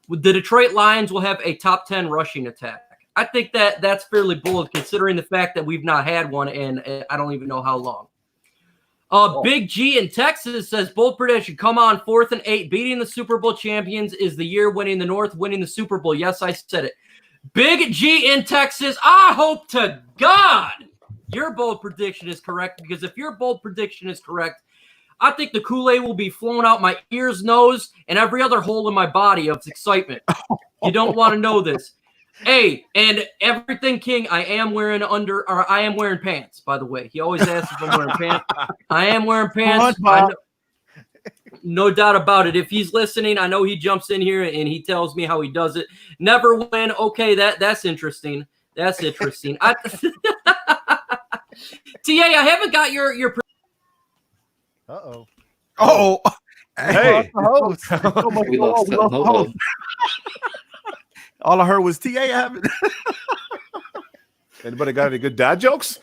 the Detroit Lions will have a top 10 rushing attack. I think that's fairly bold considering the fact that we've not had one in I don't even know how long. Big G in Texas says, bold prediction, come on, 4th and 8. Beating the Super Bowl champions is the year winning the North, winning the Super Bowl. Yes, I said it. Big G in Texas, I hope to God your bold prediction is correct, because if your bold prediction is correct, I think the Kool-Aid will be flowing out my ears, nose, and every other hole in my body of excitement. You don't want to know this. Hey, and everything King, I am wearing pants, by the way. He always asks if I'm wearing pants. I am wearing pants. No doubt about it. If he's listening, I know he jumps in here and he tells me how he does it. Never win. Okay, that's interesting. That's interesting. TA, I haven't got your Uh-oh. Oh, Hey. We lost the host. all I heard was TA having. Anybody got any good dad jokes?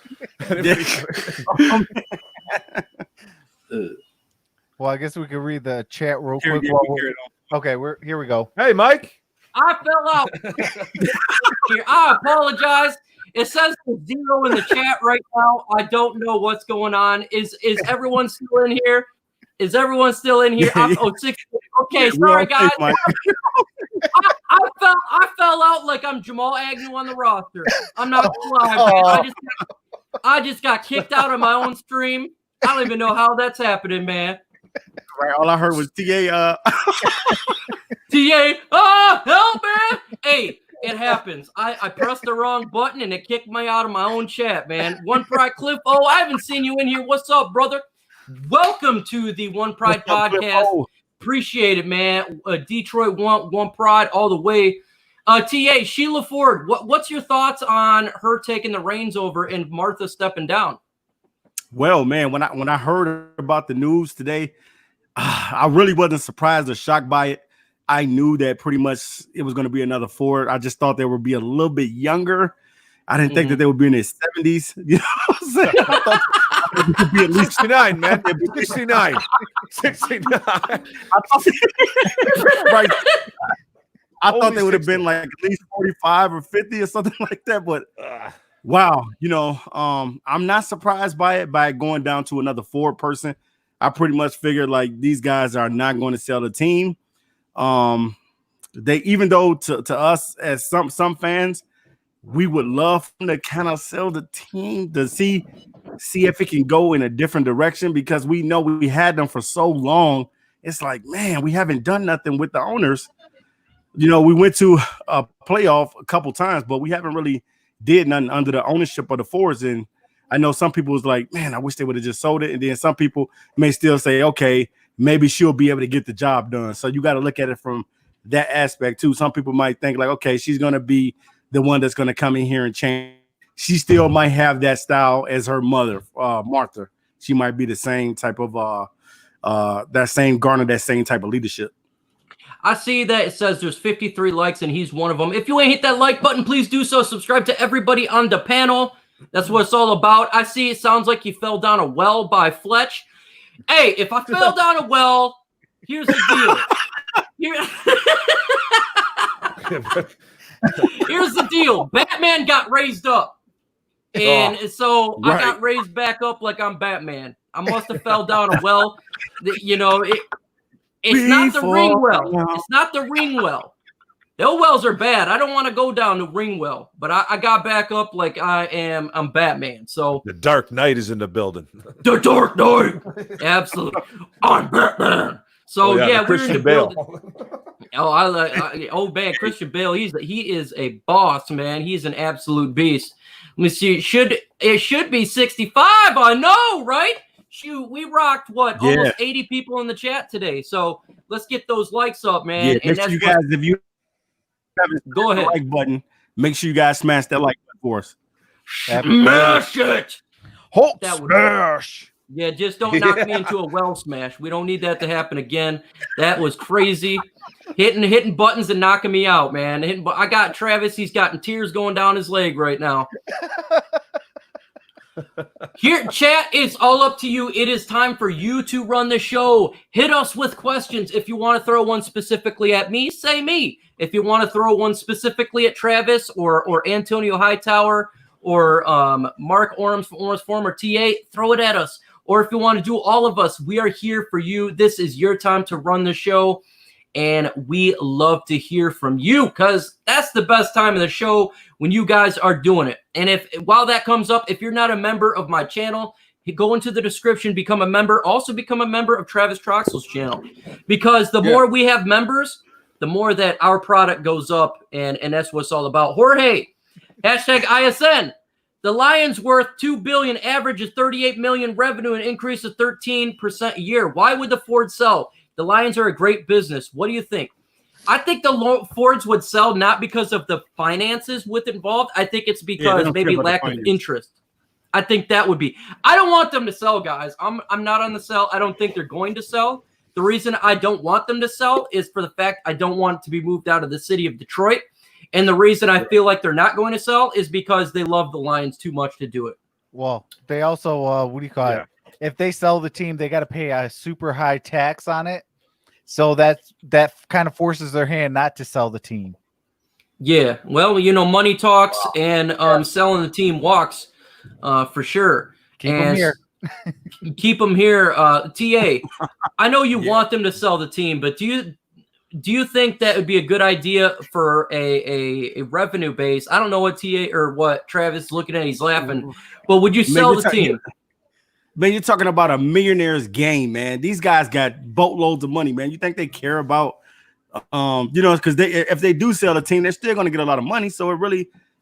Well, I guess we can read the chat real quick. Okay, here we go. Hey, Mike. I fell out. Here, I apologize. It says 0 in the chat right now. I don't know what's going on. Is everyone still in here? Is everyone still in here? Yeah. Okay, sorry guys. I fell out like I'm Jamal Agnew on the roster. I'm not gonna lie, man. I just got kicked out of my own stream. I don't even know how that's happening, man. Right, all I heard was TA. TA, help, man. Hey, it happens. I pressed the wrong button and it kicked me out of my own chat, man. OnePride Cliff. Oh, I haven't seen you in here. What's up, brother? Welcome to the OnePride podcast. Appreciate it, man. Detroit OnePride all the way. TA, Sheila Ford, what's your thoughts on her taking the reins over and Martha stepping down? Well, man, when I heard about the news today, I really wasn't surprised or shocked by it. I knew that pretty much it was going to be another Ford. I just thought they would be a little bit younger. I didn't think that they would be in their 70s. You know what I'm saying? I thought it would be at least 69, man. 69. 69. Right. I thought they would have been like at least 45 or 50 or something like that. But wow, I'm not surprised by it going down to another Ford person. I pretty much figured like these guys are not going to sell the team. They, even though to us as some fans, we would love them to kind of sell the team to see if it can go in a different direction, because we know we had them for so long. It's like, man, we haven't done nothing with the owners. We went to a playoff a couple times, but we haven't really did nothing under the ownership of the Fords. And I know some people was like, man, I wish they would have just sold it. And then some people may still say, okay, maybe she'll be able to get the job done. So you got to look at it from that aspect too. Some people might think like, okay, she's going to be the one that's going to come in here and change. She still might have that style as her mother, Martha. She might be the same type of that same type of leadership. I see that it says there's 53 likes and he's one of them. If you ain't hit that like button, please do so. Subscribe to everybody on the panel. That's what it's all about. I see it sounds like you fell down a well by Fletch. Hey, if I fell down a well, here's the deal. Here's the deal. Batman got raised up. And so I got raised back up like I'm Batman. I must have fell down a well. You know, it's not the ring well. It's not the ring well. The old wells are bad. I don't want to go down the ring well, but I got back up like I'm Batman. So the Dark Knight is in the building. The Dark Knight. Absolutely. I'm Batman. So yeah, we're in the building. Oh man, Christian Bale. He is a boss, man. He's an absolute beast. Let me see. It should be 65. I know, right? Shoot, we rocked almost 80 people in the chat today. So let's get those likes up, man. Yeah, and make sure you guys, if you haven't go ahead, the like button, make sure you guys smash that like button for us. Smash it. Hulk smash. Yeah, just don't knock me into a well smash. We don't need that to happen again. That was crazy. Hitting buttons and knocking me out, man. I got Travis. He's gotten tears going down his leg right now. Here, chat, it's all up to you. It is time for you to run the show. Hit us with questions. If you want to throw one specifically at me, say me. If you want to throw one specifically at Travis or Antonio Hightower or Mark Orms from Orms Forum or TA, throw it at us. Or if you want to do all of us, we are here for you. This is your time to run the show. And we love to hear from you because that's the best time of the show when you guys are doing it. And while that comes up, if you're not a member of my channel, go into the description, become a member. Also become a member of Travis Troxel's channel. Because the more we have members, the more that our product goes up. And that's what it's all about. Jorge, hashtag ISN. The Lions worth $2 billion, average is $38 million revenue, an increase of 13% a year. Why would the Ford sell? The Lions are a great business. What do you think? I think the Fords would sell not because of the finances with involved. I think it's because maybe lack of interest. I think that would be. I don't want them to sell, guys. I'm not on the sell. I don't think they're going to sell. The reason I don't want them to sell is for the fact I don't want it to be moved out of the city of Detroit. And the reason I feel like they're not going to sell is because they love the Lions too much to do it. Well, they also, what do you call it? If they sell the team, they got to pay a super high tax on it. So that kind of forces their hand not to sell the team. Yeah. Well, money talks and selling the team walks for sure. Keep them here. Keep them here. TA, I know you want them to sell the team, but do you think that would be a good idea for a revenue base? I don't know what TA or what Travis is looking at. He's laughing. But would you sell the team? Man, you're talking about a millionaire's game, man. These guys got boatloads of money, man. You think they care about, because if they do sell the team, they're still going to get a lot of money. So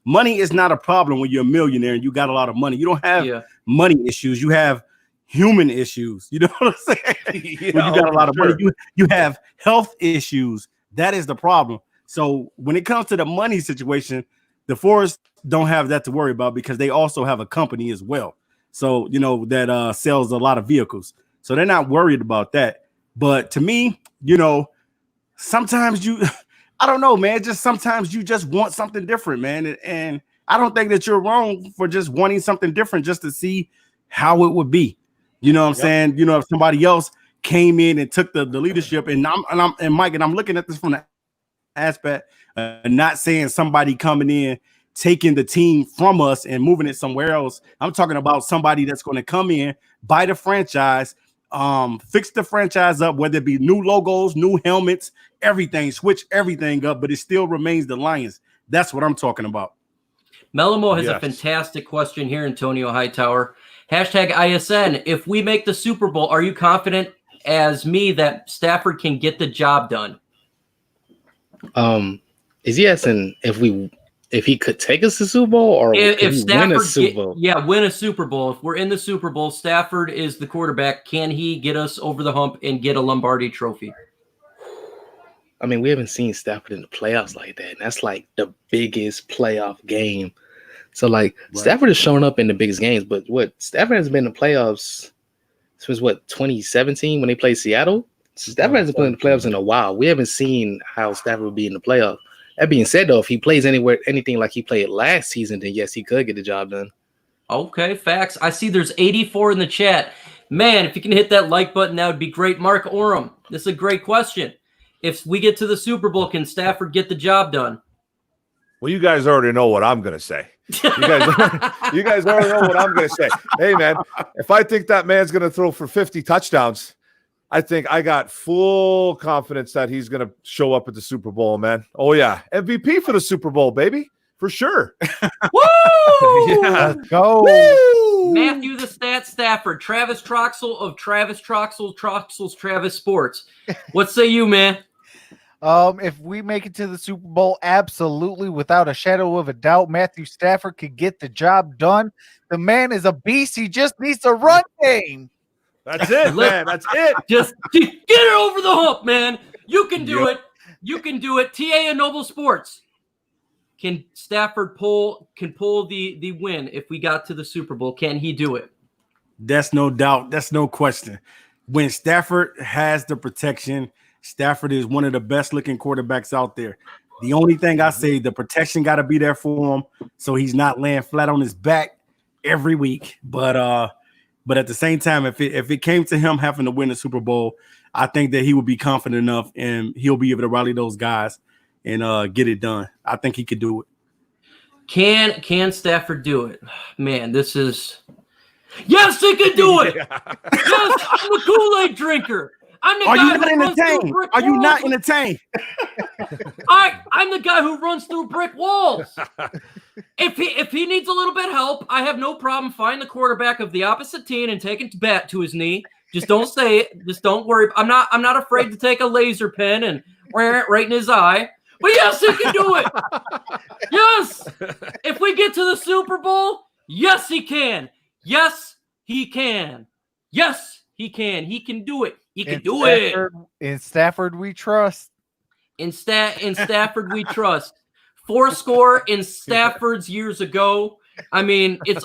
money is not a problem when you're a millionaire and you got a lot of money. You don't have money issues. You have human issues. You know what I'm saying? When you got a lot of money, you have health issues. That is the problem. So when it comes to the money situation, the Fords don't have that to worry about because they also have a company as well. So, that sells a lot of vehicles. So they're not worried about that. But to me, sometimes I don't know, man. Just sometimes you just want something different, man. And I don't think that you're wrong for just wanting something different just to see how it would be. You know what I'm saying? If somebody else came in and took the leadership and Mike, and I'm looking at this from the aspect, not saying somebody coming in, taking the team from us and moving it somewhere else. I'm talking about somebody that's going to come in, buy the franchise, fix the franchise up, whether it be new logos, new helmets, everything, switch everything up, but it still remains the Lions. That's what I'm talking about. Melamo has a fantastic question here, Antonio Hightower. Hashtag ISN. If we make the Super Bowl, are you confident as me that Stafford can get the job done? Is he asking if we if he could take us to Super Bowl or If could he win a Stafford Super Bowl? win a Super Bowl. If we're in the Super Bowl, Stafford is the quarterback. Can he get us over the hump and get a Lombardi trophy? I mean, we haven't seen Stafford in the playoffs like that. And that's like the biggest playoff game. So, like, Stafford is showing up in the biggest games, but Stafford has been in the playoffs since 2017 when they played Seattle? Stafford hasn't played in the playoffs in a while. We haven't seen how Stafford will be in the playoffs. That being said, though, if he plays anything like he played last season, then yes, he could get the job done. Okay, facts. I see there's 84 in the chat. Man, if you can hit that like button, that would be great. Mark Oram, this is a great question. If we get to the Super Bowl, can Stafford get the job done? Well, you guys already know what I'm going to say. You guys already know what I'm going to say. Hey, man, if I think that man's going to throw for 50 touchdowns, I think I got full confidence that he's going to show up at the Super Bowl, man. Oh, yeah. MVP for the Super Bowl, baby. For sure. Woo! Yeah. Let's go. Woo! Matthew the Stat Stafford, Travis Troxel of Travis Troxel's Travis Sports. What say you, man? If we make it to the Super Bowl, absolutely, without a shadow of a doubt, Matthew Stafford could get the job done. The man is a beast. He just needs a run game. That's it, man. That's it. Just get it over the hump, man. You can do it. You can do it. TA and Noble Sports. Can Stafford pull the win if we got to the Super Bowl? Can he do it? That's no doubt. That's no question. When Stafford has the protection, Stafford is one of the best looking quarterbacks out there. The only thing I say, the protection got to be there for him so he's not laying flat on his back every week. But at the same time, if it came to him having to win the Super Bowl, I think that he would be confident enough and he'll be able to rally those guys and get it done. I think he could do it. Can Stafford do it? Man, this is yes, he can do it. Yes, I'm a Kool-Aid drinker. I'm the Are guy you not who runs through entertained? brick Are you walls. not entertained? I'm the guy who runs through brick walls. If he needs a little bit of help, I have no problem finding the quarterback of the opposite team and taking the bat to his knee. Just don't say it. Just don't worry. I'm not afraid to take a laser pen and wear it right in his eye. But yes, he can do it. Yes. If we get to the Super Bowl, yes, he can. Yes, he can. Yes, he can. He can do it. He can do it. In Stafford, we trust. In Stafford, we trust. 4 score in Stafford's years ago. I mean, it's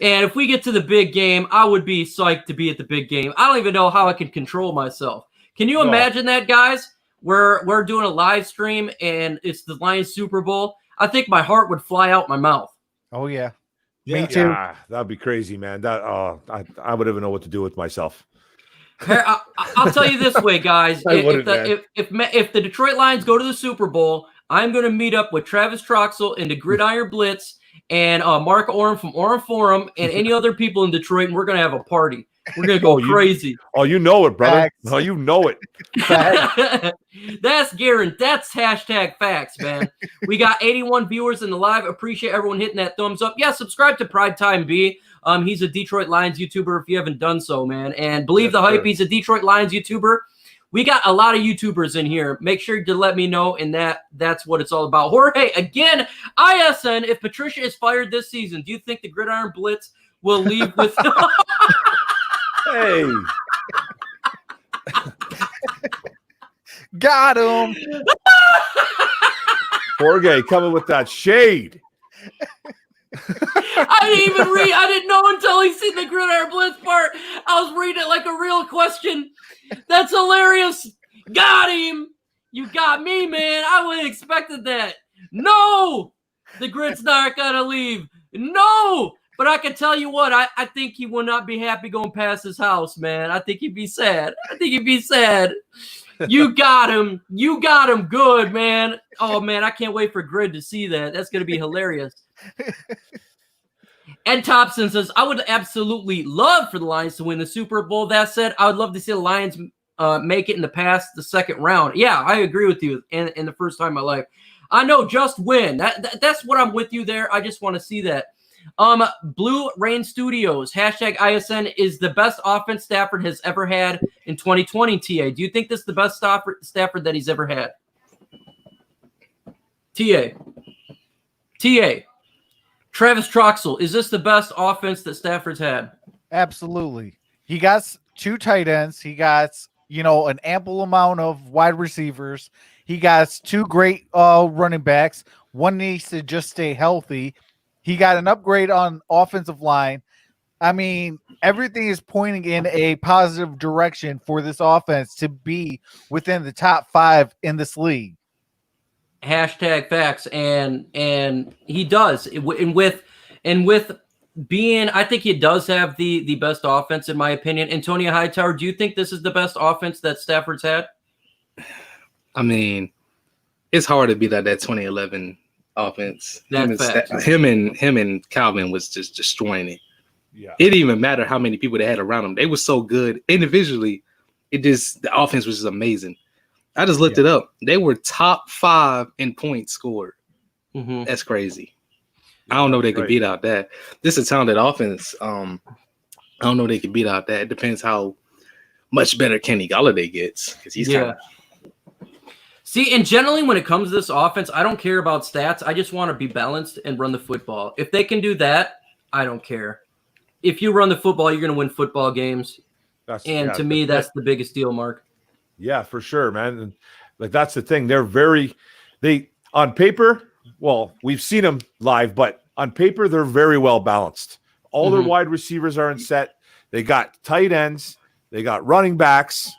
and if we get to the big game, I would be psyched to be at the big game. I don't even know how I can control myself. Can you imagine that, guys? We're doing a live stream and it's the Lions Super Bowl. I think my heart would fly out my mouth. Oh yeah. Yeah, Me too. yeah, that'd be crazy, man. That I would even know what to do with myself. I'll tell you this way, guys. If the Detroit Lions go to the Super Bowl, I'm going to meet up with Travis Troxel in the Gridiron Blitz and Mark Oram from Oram Forum and any other people in Detroit, and we're going to have a party. We're going to go crazy. You know it, brother. Facts. Oh, you know it. That's Garen. That's hashtag facts, man. We got 81 viewers in the live. Appreciate everyone hitting that thumbs up. Yeah, subscribe to Pride Time B. He's a Detroit Lions YouTuber if you haven't done so, man. And believe the hype, he's a Detroit Lions YouTuber. We got a lot of YouTubers in here. Make sure to let me know, and that's what it's all about. Jorge, again, ISN, if Patricia is fired this season, do you think the Gridiron Blitz will leave with Hey. Got him. Jorge coming with that shade. I didn't know until he seen the Gridiron Blitz part. I was reading it like a real question. That's hilarious. Got him. You got me, man. I would have expected that. No, the Grit's not gonna leave. No, but I can tell you what, I think he will not be happy going past his house, man. I think he'd be sad. You got him. You got him good, man. Oh, man, I can't wait for Grid to see that. That's going to be hilarious. Ed Thompson says, I would absolutely love for the Lions to win the Super Bowl. That said, I would love to see the Lions make it in the second round. Yeah, I agree with you in the first time in my life. I know, just win. That's what I'm with you there. I just want to see that. Blue Rain Studios, hashtag ISN is the best offense Stafford has ever had in 2020, TA. Do you think this is the best Stafford that he's ever had? TA. TA, Travis Troxel, is this the best offense that Stafford's had? Absolutely. He got 2 tight ends. He got, an ample amount of wide receivers. He got 2 great running backs. One needs to just stay healthy. He got an upgrade on offensive line. I mean, everything is pointing in a positive direction for this offense to be within the top 5 in this league. Hashtag facts, and he does, and with being, I think he does have the best offense in my opinion. Antonio Hightower, do you think this is the best offense that Stafford's had? I mean, it's hard to beat that 2011 offense. Him and Calvin was just destroying it. Yeah, it didn't even matter how many people they had around them. They were so good individually. The offense was just amazing. I just looked it up. They were top 5 in points scored. Mm-hmm. That's crazy. I don't know if they could beat out that. This is a talented offense. I don't know if they could beat out that. It depends how much better Kenny Golladay gets, because he's kind of. See, and generally when it comes to this offense, I don't care about stats. I just want to be balanced and run the football. If they can do that, I don't care. If you run the football, you're going to win football games. To me, that's the biggest deal, Mark. Yeah, for sure, man. And like that's the thing. They on paper, well, we've seen them live, but on paper, they're very well balanced. All their wide receivers are in set. They got tight ends. They got running backs.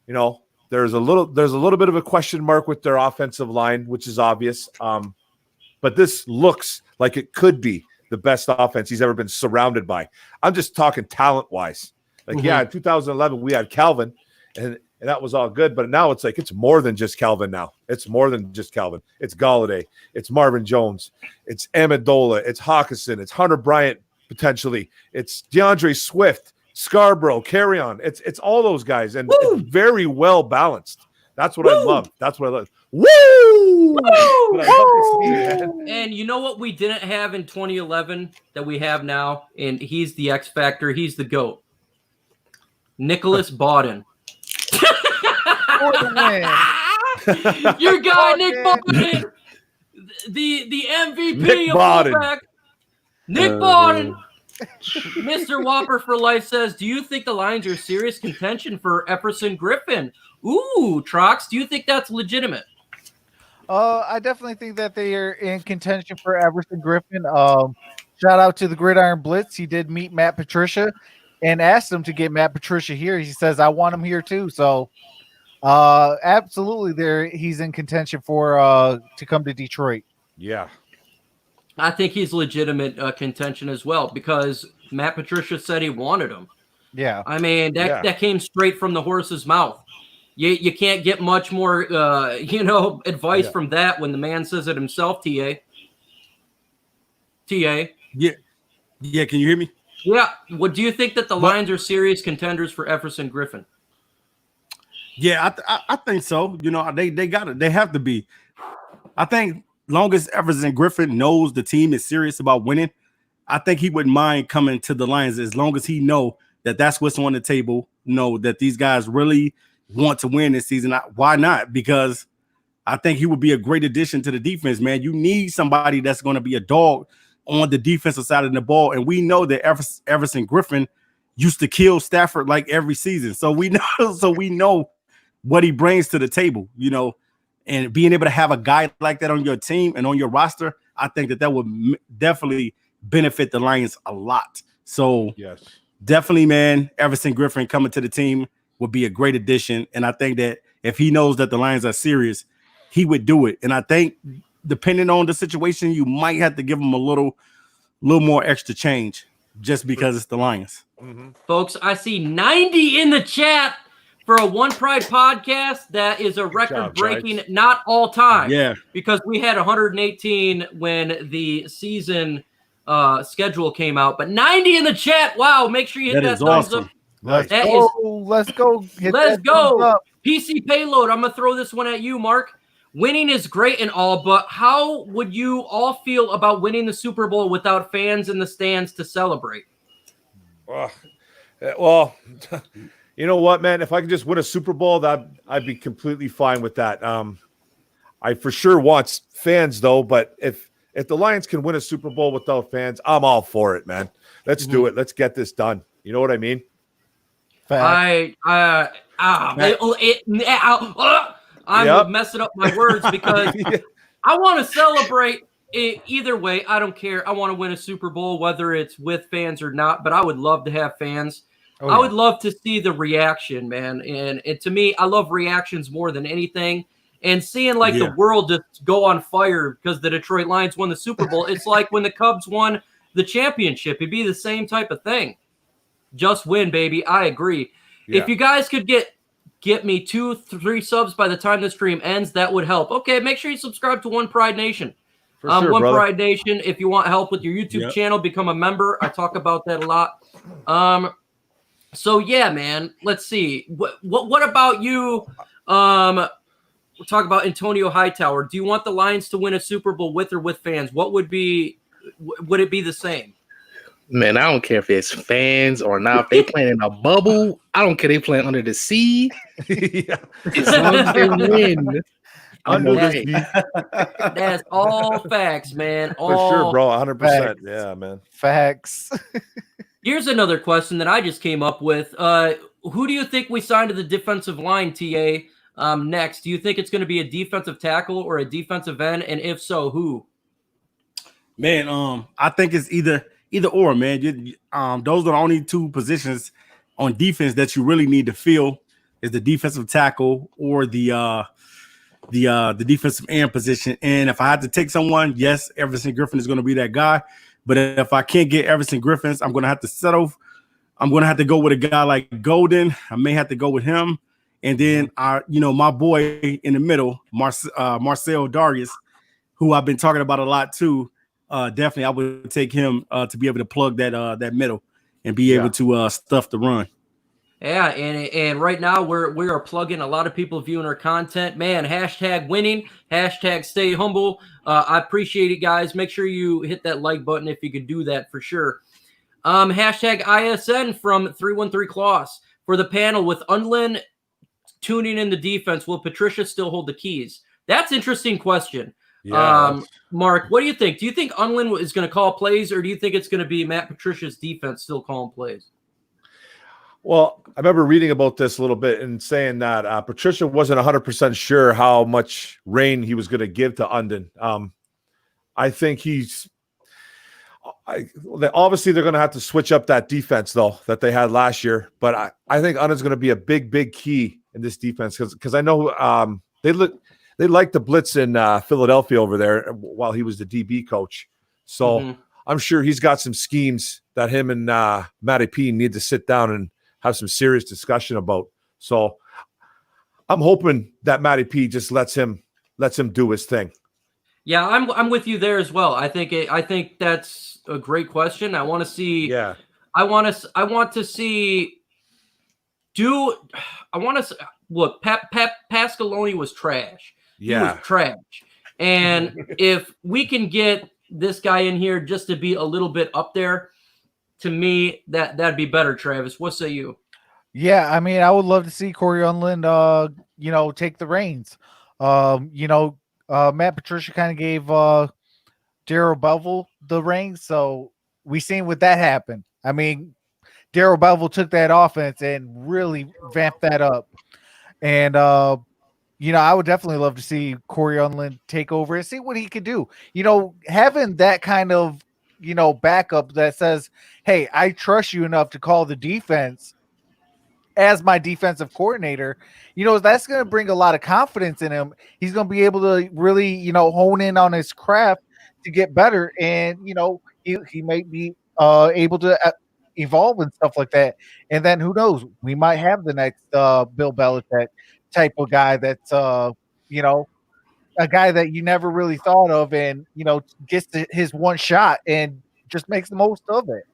There's a little bit of a question mark with their offensive line, which is obvious. But this looks like it could be the best offense he's ever been surrounded by. I'm just talking talent-wise. Like, in 2011, we had Calvin, and that was all good. But now it's like it's more than just Calvin now. It's more than just Calvin. It's Golladay. It's Marvin Jones. It's Amendola. It's Hawkinson. It's Hunter Bryant, potentially. It's DeAndre Swift, Scarborough, Carrion. It's all those guys, and it's very well balanced. That's what I love. That's what I love. Woo! And you know what we didn't have in 2011 that we have now? And he's the X factor. He's the GOAT. Nicholas Bawden. Your guy, Nick Bawden. The MVP Nick of Bawden. fullback. Nick Bawden. Mr. Whopper for Life says, do you think the Lions are serious contention for Everson Griffin? Ooh, Trox, do you think that's legitimate? I definitely think that they are in contention for Everson Griffin. Shout out to the Gridiron Blitz. He did meet Matt Patricia and asked him to get Matt Patricia here. He says, I want him here too. So absolutely he's in contention for to come to Detroit. Yeah. I think he's legitimate contention as well, because Matt Patricia said he wanted him. Yeah. I mean, that came straight from the horse's mouth. You can't get much more, advice from that when the man says it himself, TA. Yeah. Yeah, can you hear me? Yeah. What do you think that the Lions are serious contenders for Everson Griffin? Yeah, I think so. They got it. They have to be. I think long as Everson Griffin knows the team is serious about winning, I think he wouldn't mind coming to the Lions as long as he know that that's what's on the table. That these guys really want to win this season. Why not? Because I think he would be a great addition to the defense, man. You need somebody that's going to be a dog on the defensive side of the ball. And we know that Everson Griffin used to kill Stafford like every season. So we know what he brings to the table, and being able to have a guy like that on your team and on your roster, I think that would definitely benefit the Lions a lot. So yes, definitely, man, Everson Griffin coming to the team would be a great addition. And I think that if he knows that the Lions are serious, he would do it. And I think depending on the situation, you might have to give him a little more extra change just because it's the Lions. Mm-hmm. Folks, I see 90 in the chat for a OnePride podcast. That is a record-breaking, not all time. Yeah. Because we had 118 when the season schedule came out. But 90 in the chat. Wow, make sure you hit that thumbs awesome. up. Let's go. Let's go. PC Payload, I'm going to throw this one at you, Mark. Winning is great and all, but how would you all feel about winning the Super Bowl without fans in the stands to celebrate? Well, you know what, man? If I could just win a Super Bowl, I'd be completely fine with that. I for sure want fans, though, but if if the Lions can win a Super Bowl without fans, I'm all for it, man. Let's do it. Let's get this done. You know what I mean? I'm messing up my words because I want to celebrate it either way. I don't care. I want to win a Super Bowl, whether it's with fans or not, but I would love to have fans. I would love to see the reaction, man. And to me, I love reactions more than anything. And seeing the world just go on fire because the Detroit Lions won the Super Bowl. It's like when the Cubs won the championship. It'd be the same type of thing. Just win, baby. I agree. Yeah. If you guys could get me 2-3 subs by the time the stream ends, that would help. Okay, make sure you subscribe to OnePride Nation. For sure, OnePride Nation. If you want help with your YouTube channel, become a member. I talk about that a lot. So yeah, man. Let's see. What about you? We'll talk about Antonio Hightower. Do you want the Lions to win a Super Bowl with or with fans? What would it be the same? Man, I don't care if it's fans or not. If they playing in a bubble, I don't care. They playing under the sea. As long as they win, under the sea. That's all facts, man. For sure, bro. 100%. Yeah, man. Facts. Here's another question that I just came up with. Who do you think we signed to the defensive line, TA, next? Do you think it's going to be a defensive tackle or a defensive end? And if so, who? Man, I think it's either or, man. Those are the only two positions on defense that you really need to fill is the defensive tackle or the defensive end position. And if I had to take someone, yes, Everson Griffin is going to be that guy. But if I can't get Everson Griffin, I'm going to have to settle. I'm going to have to go with a guy like Golden. I may have to go with him. And then my boy in the middle, Marcel Darius, who I've been talking about a lot too. Definitely, I would take him to be able to plug that middle and be able to stuff the run. Yeah, and right now we are plugging a lot of people viewing our content. Man, hashtag winning, hashtag stay humble. I appreciate it, guys. Make sure you hit that like button if you could do that for sure. Hashtag ISN from 313 Claus for the panel with Unlin tuning in the defense. Will Patricia still hold the keys? That's an interesting question. Yeah. Mark, what do you think? Do you think Unlin is going to call plays, or do you think it's going to be Matt Patricia's defense still calling plays? Well, I remember reading about this a little bit and saying that Patricia wasn't 100% sure how much reign he was going to give to Undon. I think obviously they're going to have to switch up that defense, though, that they had last year. But I think Undon's going to be a big, big key in this defense because I know they like the blitz in Philadelphia over there while he was the DB coach. So I'm sure he's got some schemes that him and Matty P need to sit down and have some serious discussion about. So I'm hoping that Matty P just lets him do his thing. Yeah, I'm with you there as well. I think that's a great question. I want to see. Yeah. I want to see. Look, Pascaloni was trash. Yeah. He was trash. And if we can get this guy in here just to be a little bit up there, to me, that'd be better, Travis. What say you? Yeah, I mean, I would love to see Corey Unlin, take the reins. Matt Patricia kind of gave Darrell Bevell the reins, so we seen what that happened. I mean, Darrell Bevell took that offense and really vamped that up. And, I would definitely love to see Corey Unlin take over and see what he could do. Having that kind of, backup that says, hey, I trust you enough to call the defense as my defensive coordinator, that's going to bring a lot of confidence in him. He's going to be able to really, hone in on his craft to get better. And, he might be able to evolve and stuff like that. And then who knows, we might have the next Bill Belichick type of guy that's, a guy that you never really thought of and, gets his one shot and just makes the most of it.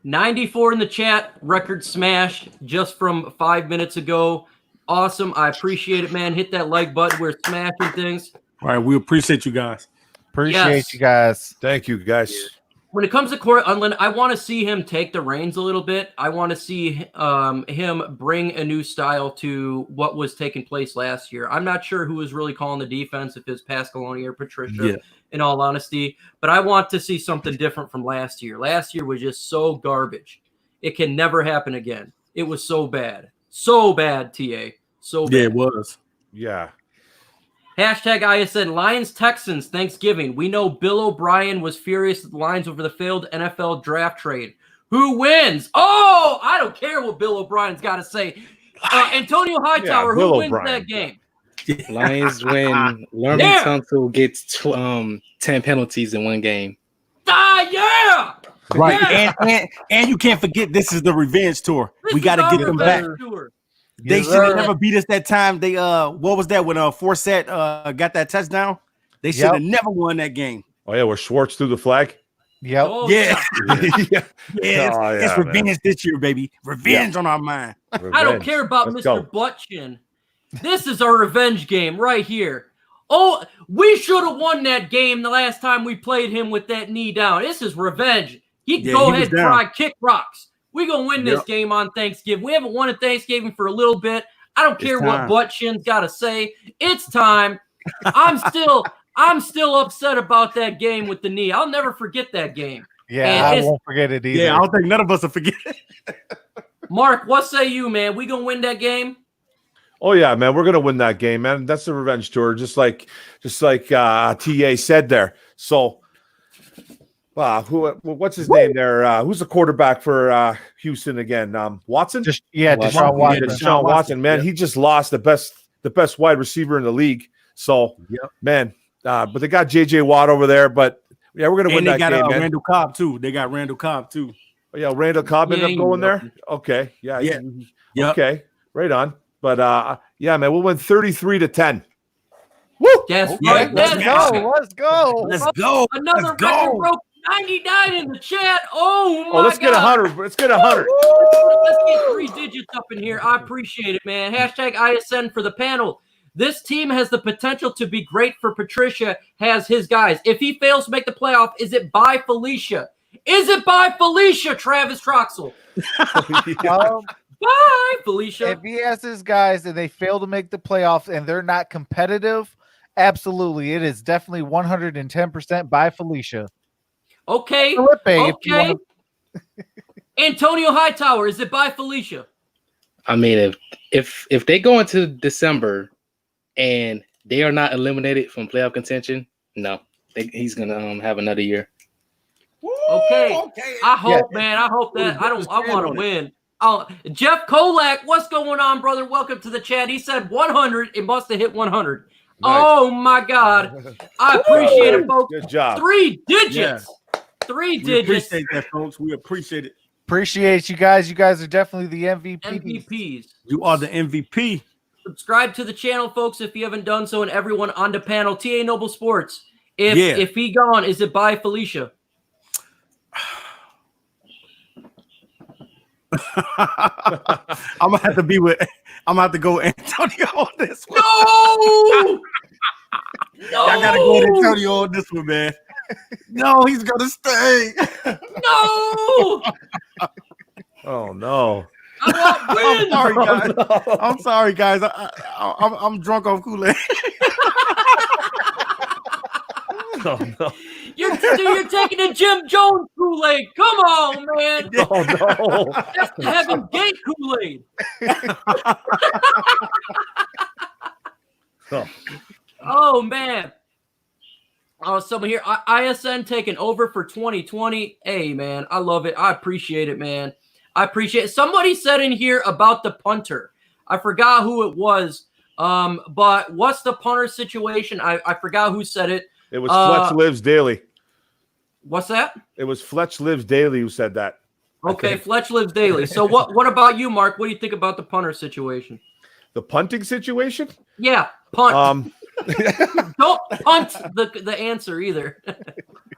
94 in the chat, record smash just from 5 minutes ago. Awesome. I appreciate it, man. Hit that like button. We're smashing things. All right. We appreciate you guys. Appreciate you guys. Thank you, guys. when it comes to Corey Undlin, I want to see him take the reins a little bit. I want to see him bring a new style to what was taking place last year. I'm not sure who was really calling the defense, if it's Pasqualoni or Patricia, in all honesty. But I want to see something different from last year. Last year was just so garbage. It can never happen again. It was so bad. So bad, TA. So bad. Yeah, it was. Yeah. Hashtag ISN Lions Texans Thanksgiving. We know Bill O'Brien was furious at the Lions over the failed NFL draft trade. Who wins? Oh, I don't care what Bill O'Brien's got to say. Antonio Hightower, who wins that game? Lions win. Lerman Tunsil gets 10 penalties in one game. Yeah. Right. Yeah. And you can't forget this is the revenge tour. We got to get them back. Tour. They should have never beat us that time. They what was that when Forsett got that touchdown? They should have never won that game. Oh yeah, where Schwartz threw the flag. Yep. Oh, Yeah. Yeah. It's revenge this year, baby. Revenge on our mind. I don't care about Let's Mr. go. Buttchin. This is our revenge game right here. Oh, we should have won that game the last time we played him with that knee down. This is revenge. He can go ahead and try kick rocks. We're going to win this game on Thanksgiving. We haven't won at Thanksgiving for a little bit. I don't care what Buttchin's got to say. It's time. I'm still upset about that game with the knee. I'll never forget that game. Yeah, I won't forget it either. Yeah, I don't think none of us will forget it. Mark, what say you, man? We going to win that game? Oh yeah, man, we're gonna win that game, man. That's the revenge tour, just like TA said there. So, what's his name there? Who's the quarterback for Houston again? Watson. Deshaun Watson. Deshaun Watson, man, he just lost the best wide receiver in the league. So, man, but they got JJ Watt over there. But yeah, we're gonna win that game, man. Randall Cobb too. They got Randall Cobb too. Oh, yeah, Randall Cobb ended up going there. Okay, yeah. Okay, right on. But yeah, man, we'll win 33-10. Woo! That's Yeah, right. let's Let's go. Let's go. Another Let's go. record broke 99 in the chat. Oh my Let's get 100. Let's get 100. Let's get 3 digits up in here. I appreciate it, man. Hashtag ISN for the panel. This team has the potential to be great for Patricia, has his guys. If he fails to make the playoff, is it by Felicia? Is it by Felicia, Travis Troxel? Bye, Felicia. If he has his guys and they fail to make the playoffs and they're not competitive, absolutely. It is definitely 110% by Felicia. Okay. Okay. Antonio Hightower, is it by Felicia? I mean, if they go into December and they are not eliminated from playoff contention, no, he's gonna have another year. Okay. I hope, man. I hope that I want to win. Jeff Kolak, what's going on, brother? Welcome to the chat. He said 100. It must have hit 100. Nice. Oh my God. I appreciate it, folks. Good job. 3 digits. 3 digits. We appreciate that, folks. We appreciate it. Appreciate you guys. You guys are definitely the MVPs. You are the MVP. Subscribe to the channel, folks, if you haven't done so, and everyone on the panel. TA Noble Sports. If he gone, is it by Felicia? I'm gonna have to go with Antonio on this one. No! I gotta go with Antonio on this one, man. No, he's gonna stay. No! Oh no. I'm sorry, guys. No. I'm sorry, guys. I'm drunk off Kool-Aid. Oh no. You're taking the Jim Jones Kool-Aid. Come on, man. Oh no. That's the Heaven Gate Kool-Aid. Oh man. Oh, someone here. ISN taking over for 2020. Hey man, I love it. I appreciate it, man. I appreciate it. Somebody said in here about the punter. I forgot who it was. But what's the punter situation? I forgot who said it. It was Fletch Lives Daily. What's that? It was Fletch Lives Daily who said that. Okay, Fletch Lives Daily. So what about you, Mark? What do you think about the punter situation? The punting situation? Yeah, punt. Don't punt the answer either.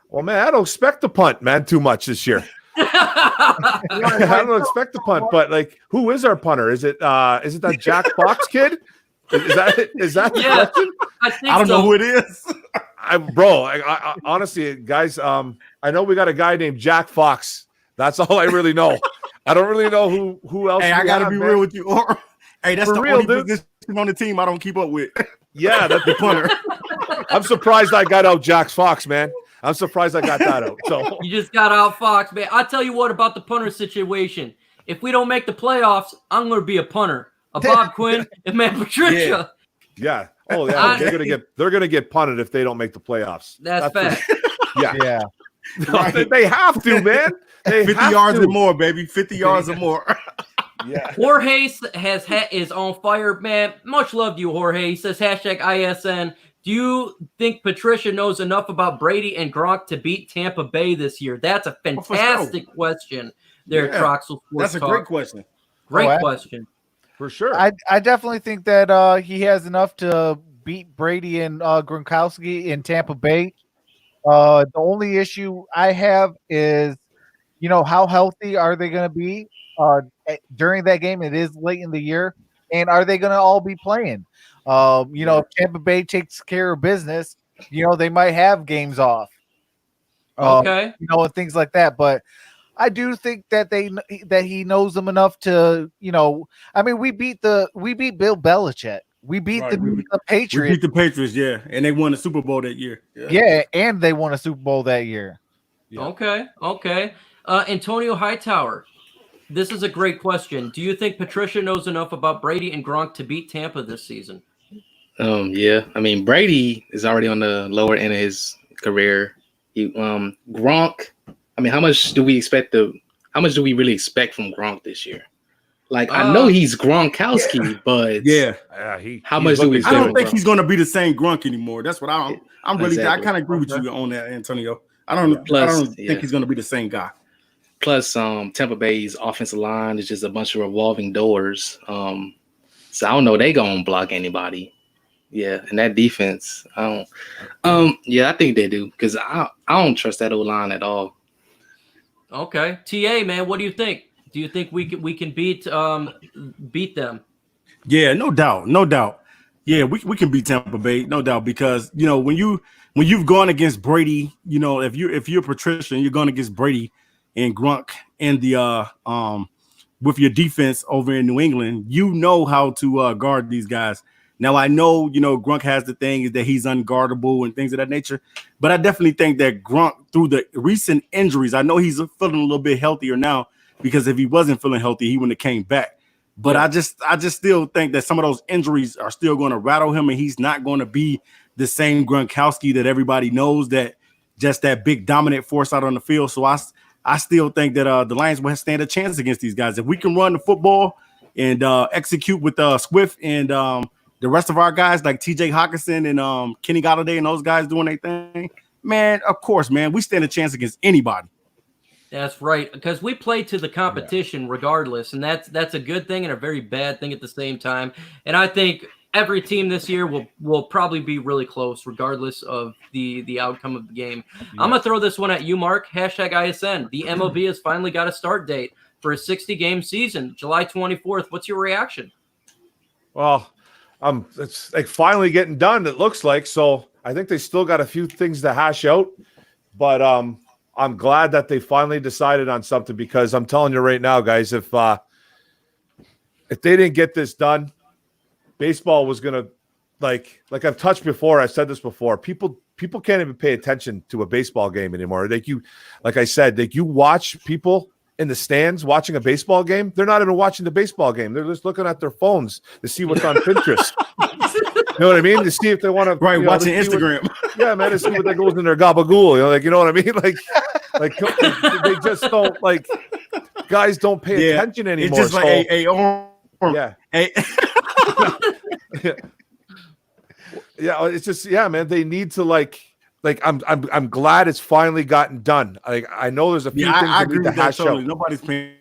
Well, man, I don't expect to punt, man, too much this year. I don't expect to punt, but like, who is our punter? Is it that Jack Fox kid? Is that the question? I think I don't know who it is. I honestly, guys, I know we got a guy named Jack Fox. That's all I really know. I don't really know who else. Hey, I gotta be real with you. Hey, that's For the real, only dude. position on the team I don't keep up with. Yeah, that's The punter. I'm surprised I got out Jack Fox, man. I'm surprised I got that out. So You just got out Fox, man. I'll tell you what about the punter situation. If we don't make the playoffs, I'm going to be a punter. A Bob Quinn and Matt Patricia. yeah. Oh yeah, they're gonna get punted if they don't make the playoffs. That's fact. Yeah. Yeah. Right. They have to, man. They 50 have yards to. or more, baby. 50 yards or more. Yeah. Jorge is on fire, man. Much love to you, Jorge. He says #ISN. Do you think Patricia knows enough about Brady and Gronk to beat Tampa Bay this year? That's a fantastic question there, Troxel. That's a great question. Great question. For sure. I definitely think that he has enough to beat Brady and Gronkowski in Tampa Bay. The only issue I have is, how healthy are they going to be during that game? It is late in the year, and are they going to all be playing? If Tampa Bay takes care of business, they might have games off. Okay. And things like that. But I do think that he knows them enough to, we beat Bill Belichick. We beat the Patriots. We beat the Patriots, yeah. And they won the Super Bowl that year. Yeah, and they won a Super Bowl that year. Yeah. Okay. Antonio Hightower. This is a great question. Do you think Patricia knows enough about Brady and Gronk to beat Tampa this season? Yeah. I mean, Brady is already on the lower end of his career. Gronk. I mean, how much do we really expect from Gronk this year? Like, I know he's Gronkowski, but how much do we expect? I don't think he's going to be the same Gronk anymore. That's what I kind of agree with you on that, Antonio. I don't think he's going to be the same guy. Plus, Tampa Bay's offensive line is just a bunch of revolving doors. So I don't know they gonna block anybody. Yeah, and that defense, I think they do because I don't trust that O-line at all. Okay, TA man, what do you think? Do you think we can beat them? Yeah, no doubt. Yeah, we can beat Tampa Bay, no doubt, because when you've gone against Brady, if you're Patricia and you're going against Brady and Gronk and the with your defense over in New England, how to guard these guys. Now I know Gronk has the thing is that he's unguardable and things of that nature, but I definitely think that Gronk, through the recent injuries, I know he's feeling a little bit healthier now, because if he wasn't feeling healthy, he wouldn't have came back. But I just still think that some of those injuries are still going to rattle him, and he's not going to be the same Gronkowski that everybody knows, that just that big dominant force out on the field. So I still think that the Lions will stand a chance against these guys. If we can run the football and execute with Swift and the rest of our guys like TJ Hawkinson and Kenny Golladay and those guys doing their thing, man, of course, man, we stand a chance against anybody. That's right, because we play to the competition regardless, and that's a good thing and a very bad thing at the same time. And I think every team this year will probably be really close regardless of the outcome of the game. Yeah. I'm going to throw this one at you, Mark. #ISN. The MLB has finally got a start date for a 60-game season, July 24th. What's your reaction? Well, it's like finally getting done, it looks like. So I think they still got a few things to hash out, but I'm glad that they finally decided on something, because I'm telling you right now, guys, if they didn't get this done, baseball was gonna like I've touched before. I've said this before. People can't even pay attention to a baseball game anymore. Like I said, you watch people in the stands watching a baseball game. They're not even watching the baseball game. They're just looking at their phones to see what's on Pinterest. You know what I mean? To see if they want to watching Instagram. Man, to see what that goes in their gabagool. You know what I mean? Like they just don't guys don't pay attention anymore. It's just like it's just man. They need to I'm glad it's finally gotten done. I know there's a few things I that need to hash out. Nobody's paying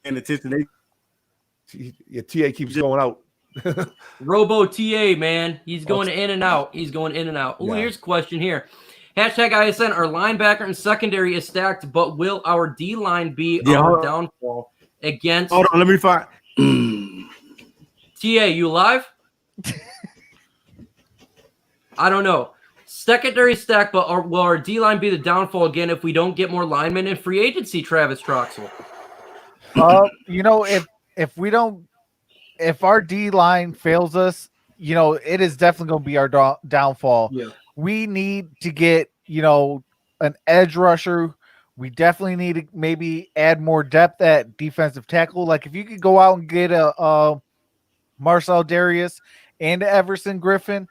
attention. TA keeps going out. Robo TA, man. He's going in and out. Oh, here's a question here. #ISN. Our linebacker and secondary is stacked, but will our D-line be our downfall against... Hold on, let me find... TA, you live? I don't know. Secondary stack, but will our D-line be the downfall again if we don't get more linemen in free agency, Travis Troxel? If our D-line fails us, it is definitely going to be our downfall. Yeah. We need to get, an edge rusher. We definitely need to maybe add more depth at defensive tackle. Like if you could go out and get a Marcel Darius and Everson Griffin,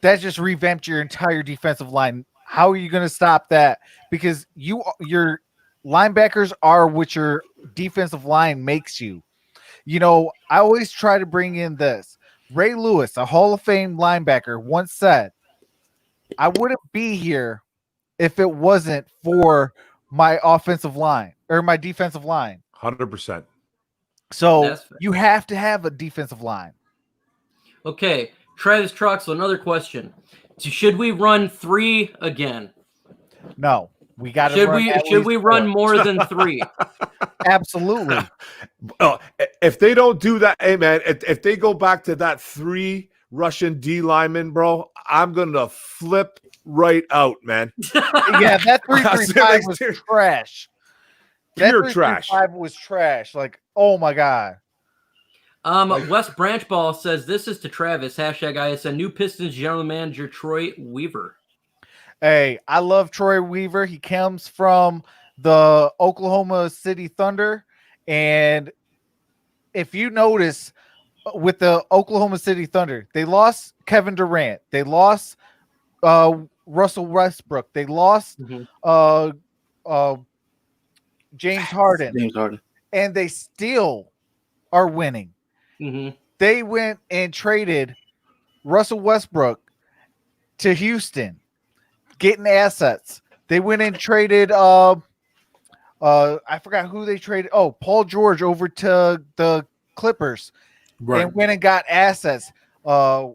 that just revamped your entire defensive line. How are you going to stop that? Because your linebackers are what your defensive line makes you. I always try to bring in this. Ray Lewis, a Hall of Fame linebacker, once said, I wouldn't be here if it wasn't for my offensive line or my defensive line. 100%. So you have to have a defensive line. Okay. Travis Troxel, another question. Should we run 3 again? No. We got to Should we run more than 3? Absolutely. If they don't do that, hey man, if they go back to that 3 Russian D linemen, bro, I'm gonna flip right out, man. Yeah, that 335 was trash. Pure trash. 335 was trash. Like, oh my god. Wes Branchball says this is to Travis. #ISN. New Pistons general manager Troy Weaver. Hey, I love Troy Weaver. He comes from the Oklahoma City Thunder. And if you notice with the Oklahoma City Thunder, they lost Kevin Durant. They lost Russell Westbrook. They lost James Harden. And they still are winning. Mm-hmm. They went and traded Russell Westbrook to Houston, getting assets. They went and traded I forgot who they traded. Oh, Paul George over to the Clippers. Right. And went and got assets. Shai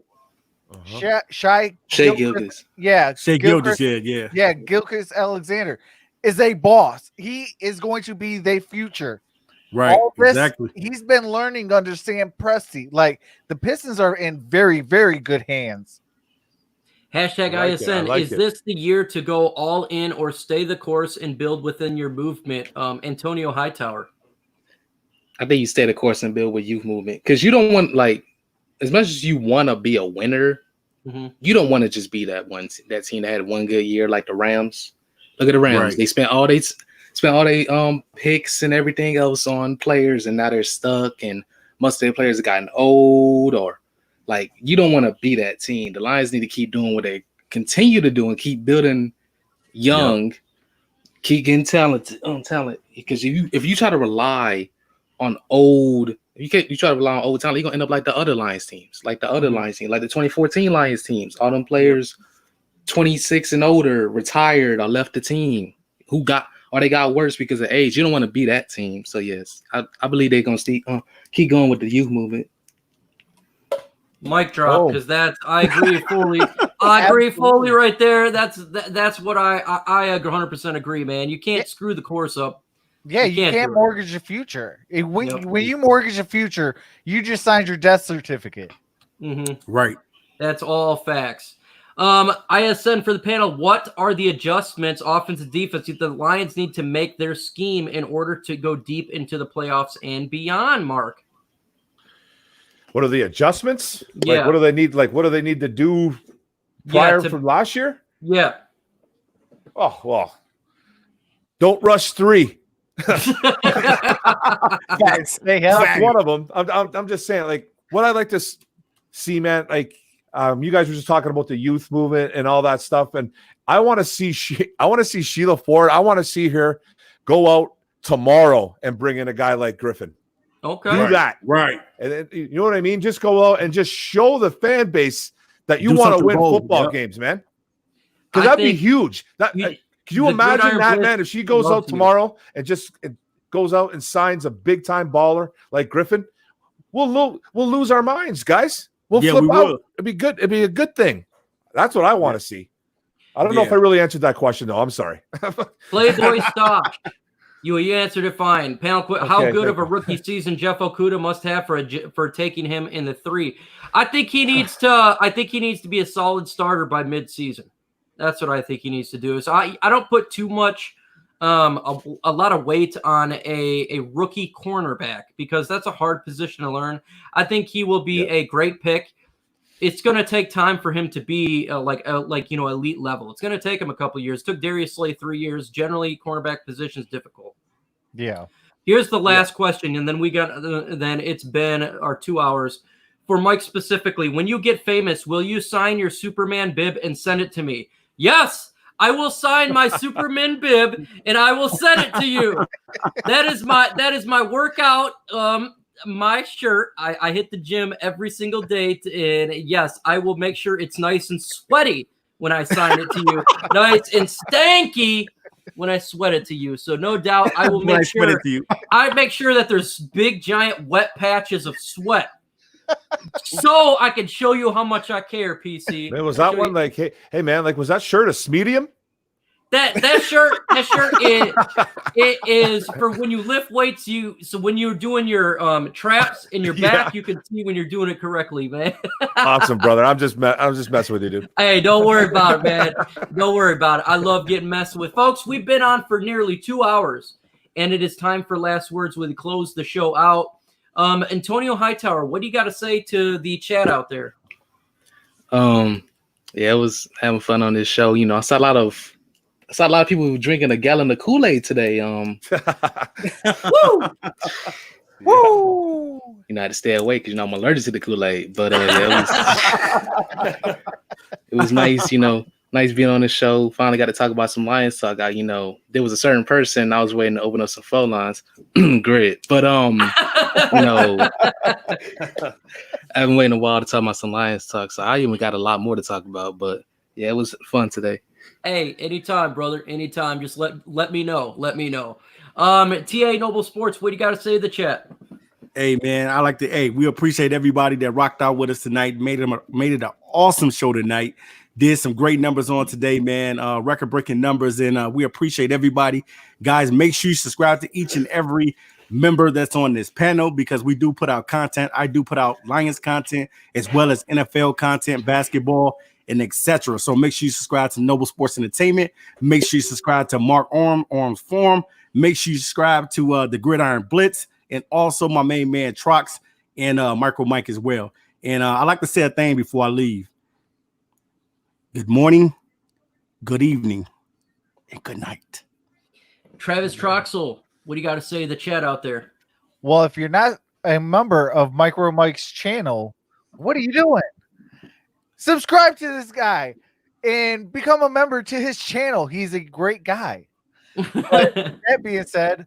Gilgeous. Yeah. Shai Gilgeous, yeah. Yeah, Gilgeous Alexander is a boss. He is going to be the future. Right, exactly. He's been learning under Sam Presti. Like, the Pistons are in very, very good hands. #ISN. Is this the year to go all in or stay the course and build within your movement? Antonio Hightower. I think you stay the course and build with youth movement because you don't want, like, as much as you want to be a winner, you don't want to just be that team that had one good year like the Rams. Look at the Rams. Right. They spent all their picks and everything else on players, and now they're stuck. And most of their players have gotten old, or like you don't want to be that team. The Lions need to keep doing what they continue to do and keep building young, keep getting talent. Because if you try to rely on old, you try to rely on old talent, you're gonna end up like the other Lions teams, like the 2014 Lions teams. All them players 26 and older retired or left the team they got worse because of age. You don't want to be that team. So yes, I believe they're gonna keep going with the youth movement. Mic drop, because I agree fully. I agree fully right there. That's what I 100% agree, man. You can't screw the course up. Yeah, you can't mortgage your future. When you mortgage your future, you just signed your death certificate. Mm-hmm. Right. That's all facts. ISN for the panel. What are the adjustments, offense and defense, that the Lions need to make their scheme in order to go deep into the playoffs and beyond, Mark? What are the adjustments? Yeah. Like, what do they need? Like, what do they need to do prior from last year? Yeah. Oh, well, don't rush 3. That's one of them. I'm just saying, like, what I'd like to see, man, like, you guys were just talking about the youth movement and all that stuff, and I want to see Sheila Ford. I want to see her go out tomorrow and bring in a guy like Griffin. Okay, do that right, and then, you know what I mean. Just go out and just show the fan base that you want to win football games, man. Because that'd be huge. Can you imagine that, man? If she goes out tomorrow and just goes out and signs a big time baller like Griffin, we'll lose our minds, guys. We'll flip out. It'd be good. It'd be a good thing. That's what I want to see. I don't know if I really answered that question, though. I'm sorry. Playboy stock. You answered it fine. Panel, how Okay, good thank of a rookie season Jeff Okudah must have for taking him in the 3? I think he needs to be a solid starter by midseason. That's what I think he needs to do. So I don't put too much a lot of weight on a rookie cornerback because that's a hard position to learn. I think he will be a great pick. It's going to take time for him to be elite level. It's going to take him a couple years. It took Darius Slay 3 years. Generally, cornerback position is difficult. Yeah. Here's the last question, and then then it's been our 2 hours. For Mike specifically, when you get famous, will you sign your Superman bib and send it to me? Yes, I will sign my Superman bib and I will send it to you. That is my workout. My shirt. I hit the gym every single day, and yes, I will make sure it's nice and sweaty when I sign it to you. Nice and stanky when I sweat it to you. So no doubt I will make sure I make sure that there's big giant wet patches of sweat. So I can show you how much I care, PC. Man, was that one like, hey man, like, was that shirt a medium? That shirt is for when you lift weights. So when you're doing your traps in your back, you can see when you're doing it correctly, man. Awesome, brother. I'm just messing with you, dude. Hey, don't worry about it, man. Don't worry about it. I love getting messed with, folks. We've been on for nearly 2 hours, and it is time for last words. We close the show out. Antonio Hightower, what do you got to say to the chat out there? Yeah, it was having fun on this show. You know, I saw a lot of people drinking a gallon of Kool-Aid today. Woo! Woo! You know, I had to stay awake because, you know, I'm allergic to the Kool-Aid. But it was nice, you know, nice being on the show. Finally got to talk about some Lions talk. You know, there was a certain person I was waiting to open up some phone lines. Great. But, you know, I've been waiting a while to talk about some Lions talk. So I even got a lot more to talk about. But, yeah, it was fun today. Hey, anytime, brother. Anytime. Just let me know. Let me know. TA Noble Sports, what do you got to say to the chat? Hey, man, we appreciate everybody that rocked out with us tonight. Made it an awesome show tonight. Did some great numbers on today, man. Record-breaking numbers, and we appreciate everybody. Guys, make sure you subscribe to each and every member that's on this panel because we do put out content. I do put out Lions content as well as NFL content, basketball, and etc. So make sure you subscribe to Noble Sports Entertainment. Make sure you subscribe to Mark Orm's Forum. Make sure you subscribe to the Gridiron Blitz and also my main man Trox and MicroMike as well. And I like to say a thing before I leave. Good morning, good evening, and good night. Travis Troxel, what do you got to say to the chat out there? Well, if you're not a member of MicroMike's channel, what are you doing? Subscribe to this guy and become a member to his channel. He's a great guy. But that being said,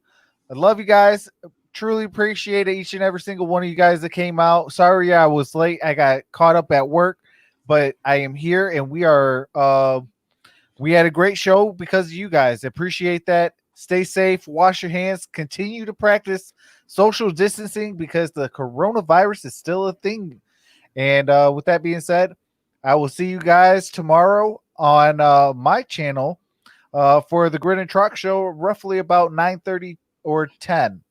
I love you guys. Truly appreciate each and every single one of you guys that came out. Sorry I was late. I got caught up at work, but I am here and we had a great show because of you guys. Appreciate that. Stay safe. Wash your hands. Continue to practice social distancing because the coronavirus is still a thing. And with that being said, I will see you guys tomorrow on my channel for the Grid and Truck Show, roughly about 9:30 or 10.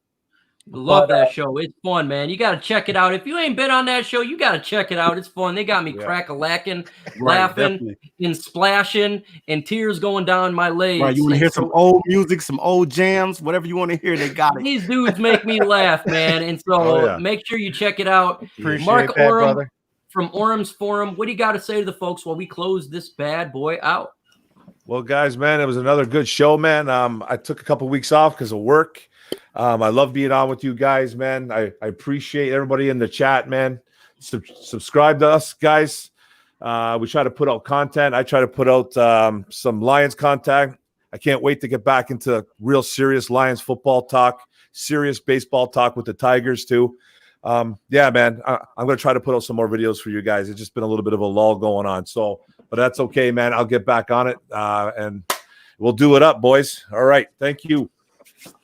Love that show. It's fun, man. You got to check it out. If you ain't been on that show, you got to check it out. It's fun. They got me crack-a-lacking, laughing, and splashing, and tears going down my legs. Right, you want to hear some old music, some old jams, whatever you want to hear, they got it. These dudes make me laugh, man. And so make sure you check it out. Appreciate Mark that, Orem brother. from Orem's Forum. What do you got to say to the folks while we close this bad boy out? Well, guys, man, it was another good show, man. I took a couple weeks off because of work. I love being on with you guys, man. I appreciate everybody in the chat, man. Subscribe to us, guys. We try to put out content. I try to put out some Lions content. I can't wait to get back into real serious Lions football talk, serious baseball talk with the Tigers too. Yeah, man, I'm going to try to put out some more videos for you guys. It's just been a little bit of a lull going on. So, but that's okay, man. I'll get back on it and we'll do it up, boys. All right. Thank you.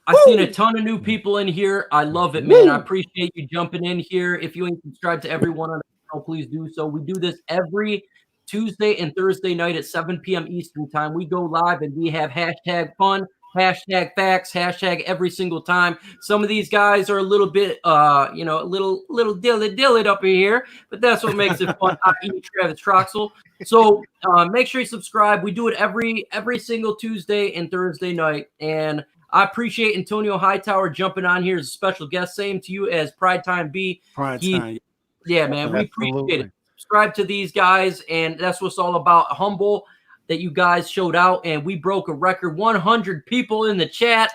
I've seen a ton of new people in here. I love it, man. I appreciate you jumping in here. If you ain't subscribed to everyone on the channel, please do so. We do this every Tuesday and Thursday night at 7 p.m. Eastern time. We go live and we have hashtag fun, Hashtag facts, hashtag every single time. Some of these guys are a little bit, a little dilly up in here, but that's what makes it fun. I.e. Travis Troxel. So make sure you subscribe. We do it every single Tuesday and Thursday night. And I appreciate Antonio Hightower jumping on here as a special guest. Same to you as Pride Time B. Time. Yeah, man, we appreciate it. Subscribe to these guys, and that's what it's all about. Humble that you guys showed out, and we broke a record 100 people in the chat.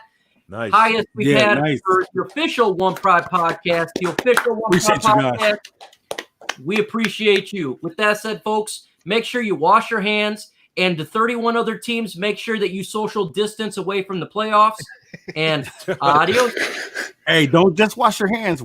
Nice. Highest we've had for the official OnePride podcast, the official OnePride podcast. We appreciate you. With that said, folks, make sure you wash your hands, and the 31 other teams, make sure that you social distance away from the playoffs. And adios. Hey, don't just wash your hands.